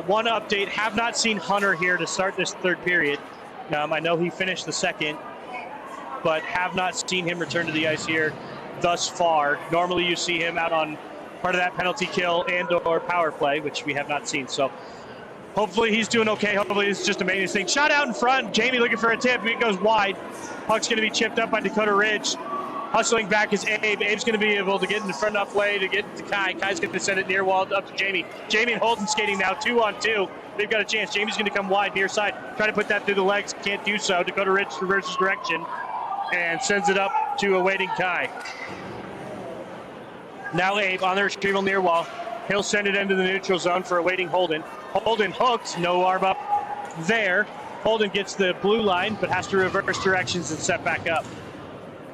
One update, have not seen Hunter here to start this third period. I know he finished the second, but have not seen him return to the ice here thus far. Normally you see him out on part of that penalty kill and or power play, which we have not seen. So Hopefully he's doing okay. Hopefully it's just a maintenance thing. Shot out in front. Jamie looking for a tip. It goes wide. Puck's going to be chipped up by Dakota Ridge. Hustling back is Abe. Abe's going to be able to get in the front enough way to get to Kai. Kai's going to send it near wall up to Jamie. Jamie and Holden skating now 2-on-2. They've got a chance. Jamie's going to come wide near side. Try to put that through the legs. Can't do so. Dakota Ridge reverses direction and sends it up to a waiting Kai. Now Abe on the retrieval near wall. He'll send it into the neutral zone for a waiting Holden. Holden hooked, no arm up there. Holden gets the blue line, but has to reverse directions and set back up.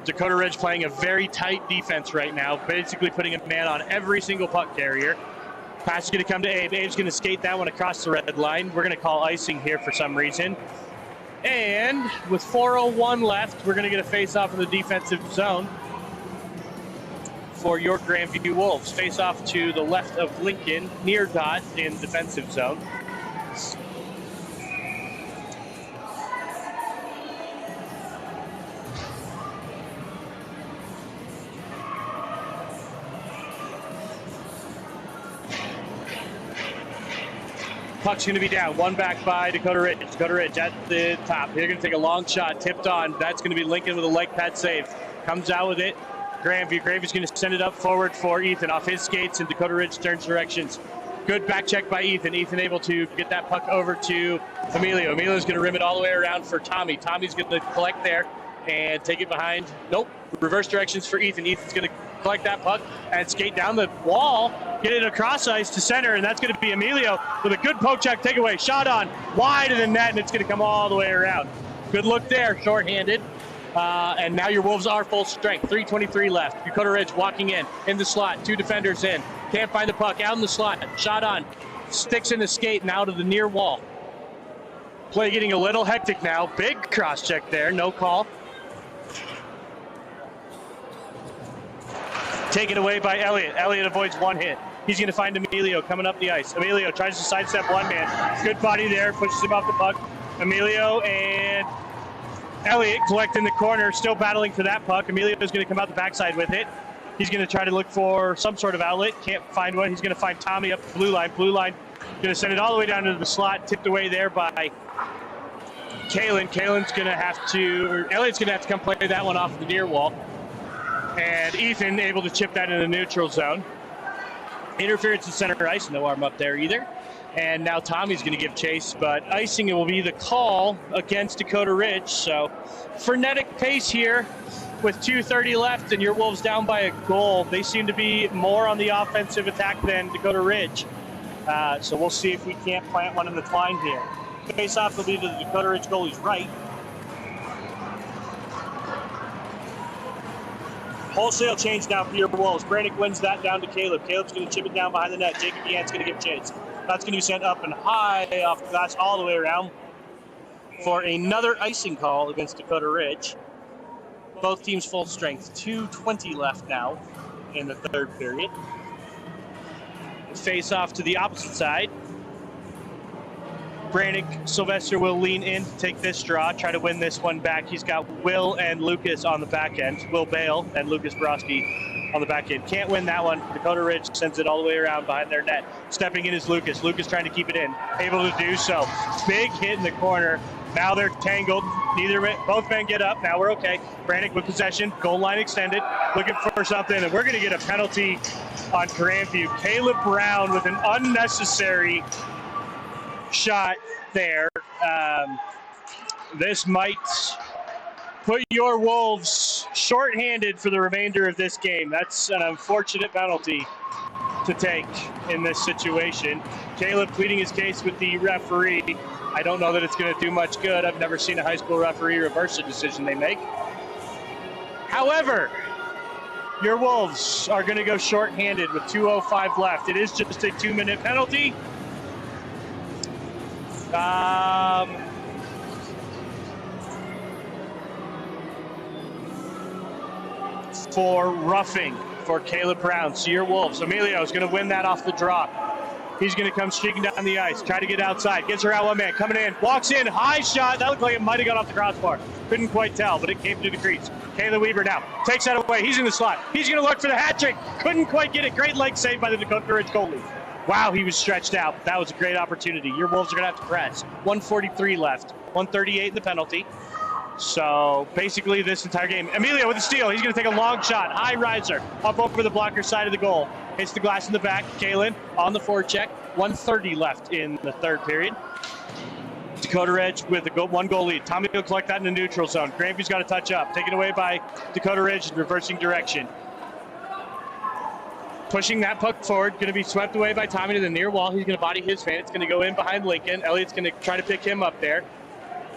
Dakota Ridge playing a very tight defense right now, basically putting a man on every single puck carrier. Pass is going to come to Abe. Abe's going to skate that one across the red line. We're going to call icing here for some reason. And with 4:01 left, we're going to get a face-off in the defensive zone for your Grandview Wolves. Face off to the left of Lincoln, near dot in defensive zone. Puck's going to be down. One back by Dakota Ridge. Dakota Ridge at the top. They're going to take a long shot, tipped on. That's going to be Lincoln with a leg pad save. Comes out with it. Grandview's going to send it up forward for Ethan off his skates, and Dakota Ridge turns directions. Good back check by Ethan. Ethan able to get that puck over to Emilio. Emilio's going to rim it all the way around for Tommy. Tommy's going to collect there and take it behind. Nope. Reverse directions for Ethan. Ethan's going to collect that puck and skate down the wall, get it across ice to center, and that's going to be Emilio with a good poke check takeaway. Shot on wide of the net, and it's going to come all the way around. Good look there, shorthanded. And now your Wolves are full strength. 3:23 left. Dakota Ridge walking in the slot. Two defenders in. Can't find the puck. Out in the slot. Shot on. Sticks in the skate and out of the near wall. Play getting a little hectic now. Big cross check there. No call. Taken away by Elliott. Elliott avoids one hit. He's going to find Emilio coming up the ice. Emilio tries to sidestep one man. Good body there. Pushes him off the puck. Emilio and Elliott collect in the corner, still battling for that puck. Emilio is going to come out the backside with it. He's going to try to look for some sort of outlet. Can't find one. He's going to find Tommy up the blue line. Blue line going to send it all the way down to the slot. Tipped away there by Kalen. Kalen's going to have to, or Elliott's going to have to come play that one off the near wall. And Ethan able to chip that in the neutral zone. Interference in center ice. No arm up there either. And now Tommy's going to give chase, but icing it will be the call against Dakota Ridge. So frenetic pace here with 2:30 left and your Wolves down by a goal. They seem to be more on the offensive attack than Dakota Ridge. So we'll see if we can't plant one in the line here. Face off will be to the Dakota Ridge goalie's right. Wholesale change now for your Wolves. Brannick wins that down to Caleb. Caleb's going to chip it down behind the net. Jacob Yant's going to give chase. That's going to be sent up and high off the glass all the way around for another icing call against Dakota Ridge. Both teams full strength. 2:20 left now in the third period. Face off to the opposite side. Brannick Sylvester will lean in to take this draw, try to win this one back. He's got Will and Lucas on the back end. Will Bale and Lucas Broski on the back end. Can't win that one. Dakota Ridge sends it all the way around behind their net. Stepping in is Lucas. Lucas trying to keep it in. Able to do so. Big hit in the corner. Now they're tangled. Both men get up. Now we're okay. Brannick with possession. Goal line extended. Looking for something. And we're going to get a penalty on Grandview. Caleb Brown with an unnecessary shot there. This might put your Wolves shorthanded for the remainder of this game. That's an unfortunate penalty to take in this situation. Caleb pleading his case with the referee. I don't know that it's going to do much good. I've never seen a high school referee reverse a decision they make. However, your Wolves are going to go shorthanded with 2:05 left. It is just a 2-minute penalty. For roughing for Caleb Brown. So your Wolves. Emilio is going to win that off the drop. He's going to come streaking down the ice, try to get outside. Gets around one man, coming in, walks in, high shot. That looked like it might have gone off the crossbar. Couldn't quite tell, but it came through the crease. Caleb Weaver now takes that away. He's in the slot. He's going to look for the hat trick. Couldn't quite get it. Great leg save by the Dakota Ridge goalie. Wow, he was stretched out. That was a great opportunity. Your Wolves are going to have to press. 1:43 left, 1:38 in the penalty. So basically this entire game, Emilio with the steal. He's going to take a long shot, high riser, up over the blocker side of the goal. Hits the glass in the back. Kalen on the forecheck. 1:30 left in the third period. Dakota Ridge with a one goal lead. Tommy will collect that in the neutral zone. Grandview's got to touch up. Taken away by Dakota Ridge, reversing direction. Pushing that puck forward, going to be swept away by Tommy to the near wall. He's going to body his man. It's going to go in behind Lincoln. Elliott's going to try to pick him up there.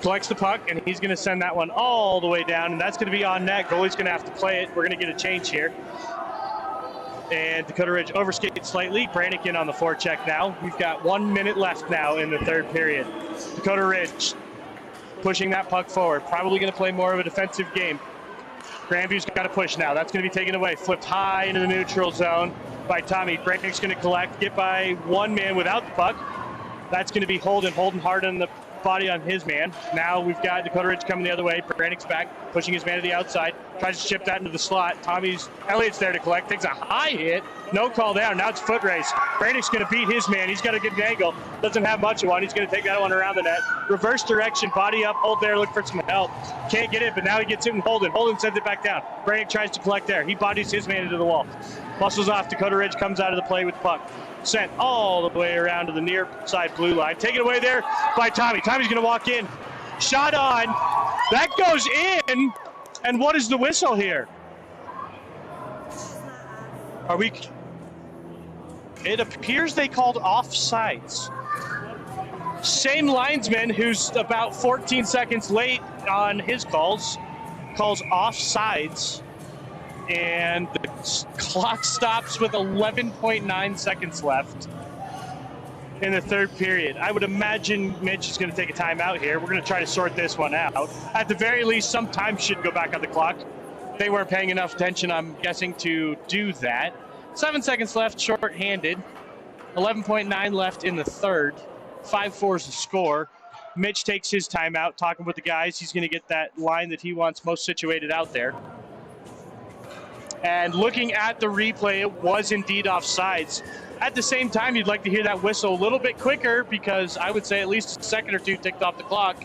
Collects the puck, and he's going to send that one all the way down, and that's going to be on net. Goalie's going to have to play it. We're going to get a change here. And Dakota Ridge overskates slightly. Brannick in on the forecheck now. We've got 1 minute left now in the third period. Dakota Ridge pushing that puck forward. Probably going to play more of a defensive game. Grandview's got to push now. That's going to be taken away. Flipped high into the neutral zone by Tommy. Brannick's going to collect, get by one man without the puck. That's going to be holding hard on the body on his man. Now we've got Dakota Ridge coming the other way. Brannick's back, pushing his man to the outside. Tries to chip that into the slot. Elliott's there to collect. Takes a high hit. No call down. Now it's foot race. Brannick's going to beat his man. He's got a good angle. Doesn't have much of one. He's going to take that one around the net. Reverse direction. Body up. Hold there. Look for some help. Can't get it, but now he gets it and Holden. Holden sends it back down. Brannick tries to collect there. He bodies his man into the wall. Muscles off. Dakota Ridge comes out of the play with the puck. Sent all the way around to the near side blue line. Taken away there by Tommy. Tommy's going to walk in. Shot on. That goes in. And what is the whistle here? It appears they called offsides. Same linesman who's about 14 seconds late on his calls offsides. And the clock stops with 11.9 seconds left in the third period. I would imagine Mitch is going to take a timeout here. We're going to try to sort this one out. At the very least, some time should go back on the clock. They weren't paying enough attention, I'm guessing, to do that. 7 seconds left, short-handed. 11.9 left in the third. 5-4 is the score. Mitch takes his timeout, talking with the guys. He's going to get that line that he wants most situated out there. And looking at the replay, it was indeed offsides. At the same time, you'd like to hear that whistle a little bit quicker because I would say at least a second or two ticked off the clock.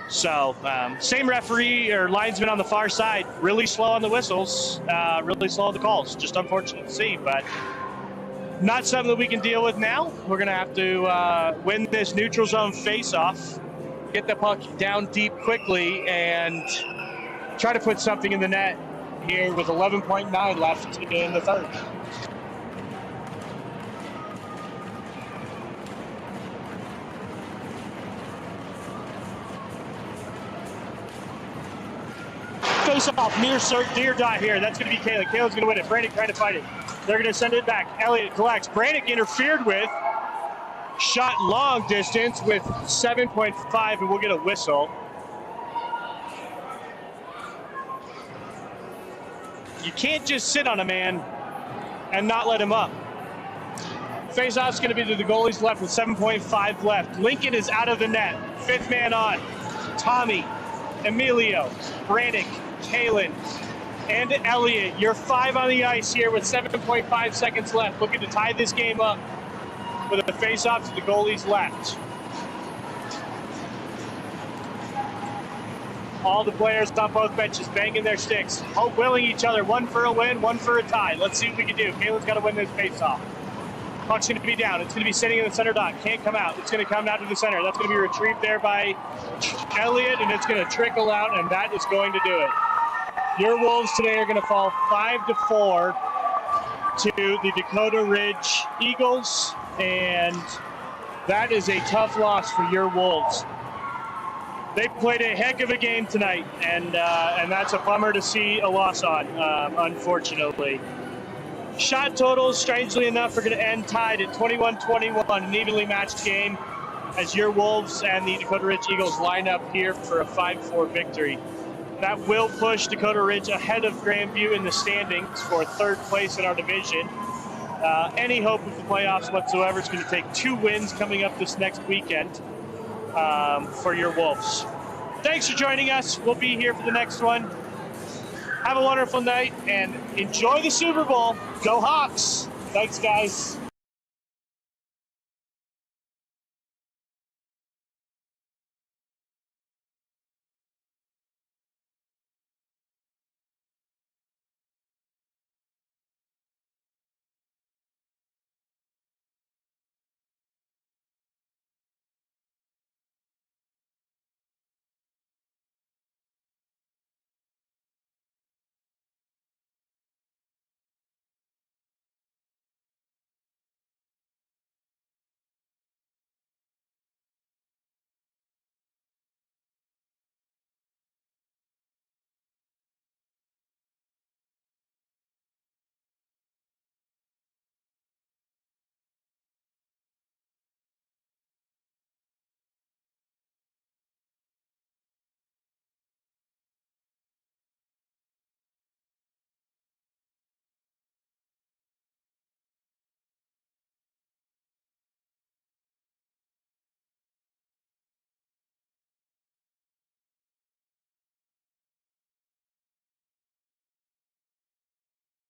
Same referee or linesman on the far side, really slow on the whistles, really slow on the calls. Just unfortunate to see, but not something that we can deal with now. We're going to have to win this neutral zone face-off, get the puck down deep quickly, and try to put something in the net here with 11.9 left in the third. Face off, near dot here. That's going to be Kalen. Kalen's going to win it. Brannick trying to fight it. They're going to send it back. Elliott collects. Brannick interfered with. Shot long distance with 7.5, and we'll get a whistle. You can't just sit on a man and not let him up. Face-off's going to be to the goalie's left with 7.5 left. Lincoln is out of the net. Fifth man on. Tommy, Emilio, Brannick, Kalen, and Elliott. You're 5 on the ice here with 7.5 seconds left. Looking to tie this game up with a face-off to the goalie's left. All the players on both benches banging their sticks, willing each other, one for a win, one for a tie. Let's see what we can do. Kalen's got to win this face-off. Puck's going to be down. It's going to be sitting in the center dot. Can't come out. It's going to come out to the center. That's going to be retrieved there by Elliott, and it's going to trickle out, and that is going to do it. Your Wolves today are going to fall 5-4 to the Dakota Ridge Eagles, and that is a tough loss for your Wolves. They played a heck of a game tonight, and that's a bummer to see a loss on, unfortunately. Shot totals, strangely enough, are going to end tied at 21-21, an evenly matched game, as your Wolves and the Dakota Ridge Eagles line up here for a 5-4 victory. That will push Dakota Ridge ahead of Grandview in the standings for third place in our division. Any hope of the playoffs whatsoever is going to take 2 wins coming up this next weekend. For your Wolves. Thanks for joining us. We'll be here for the next one. Have a wonderful night and enjoy the Super Bowl. Go Hawks! Thanks, guys.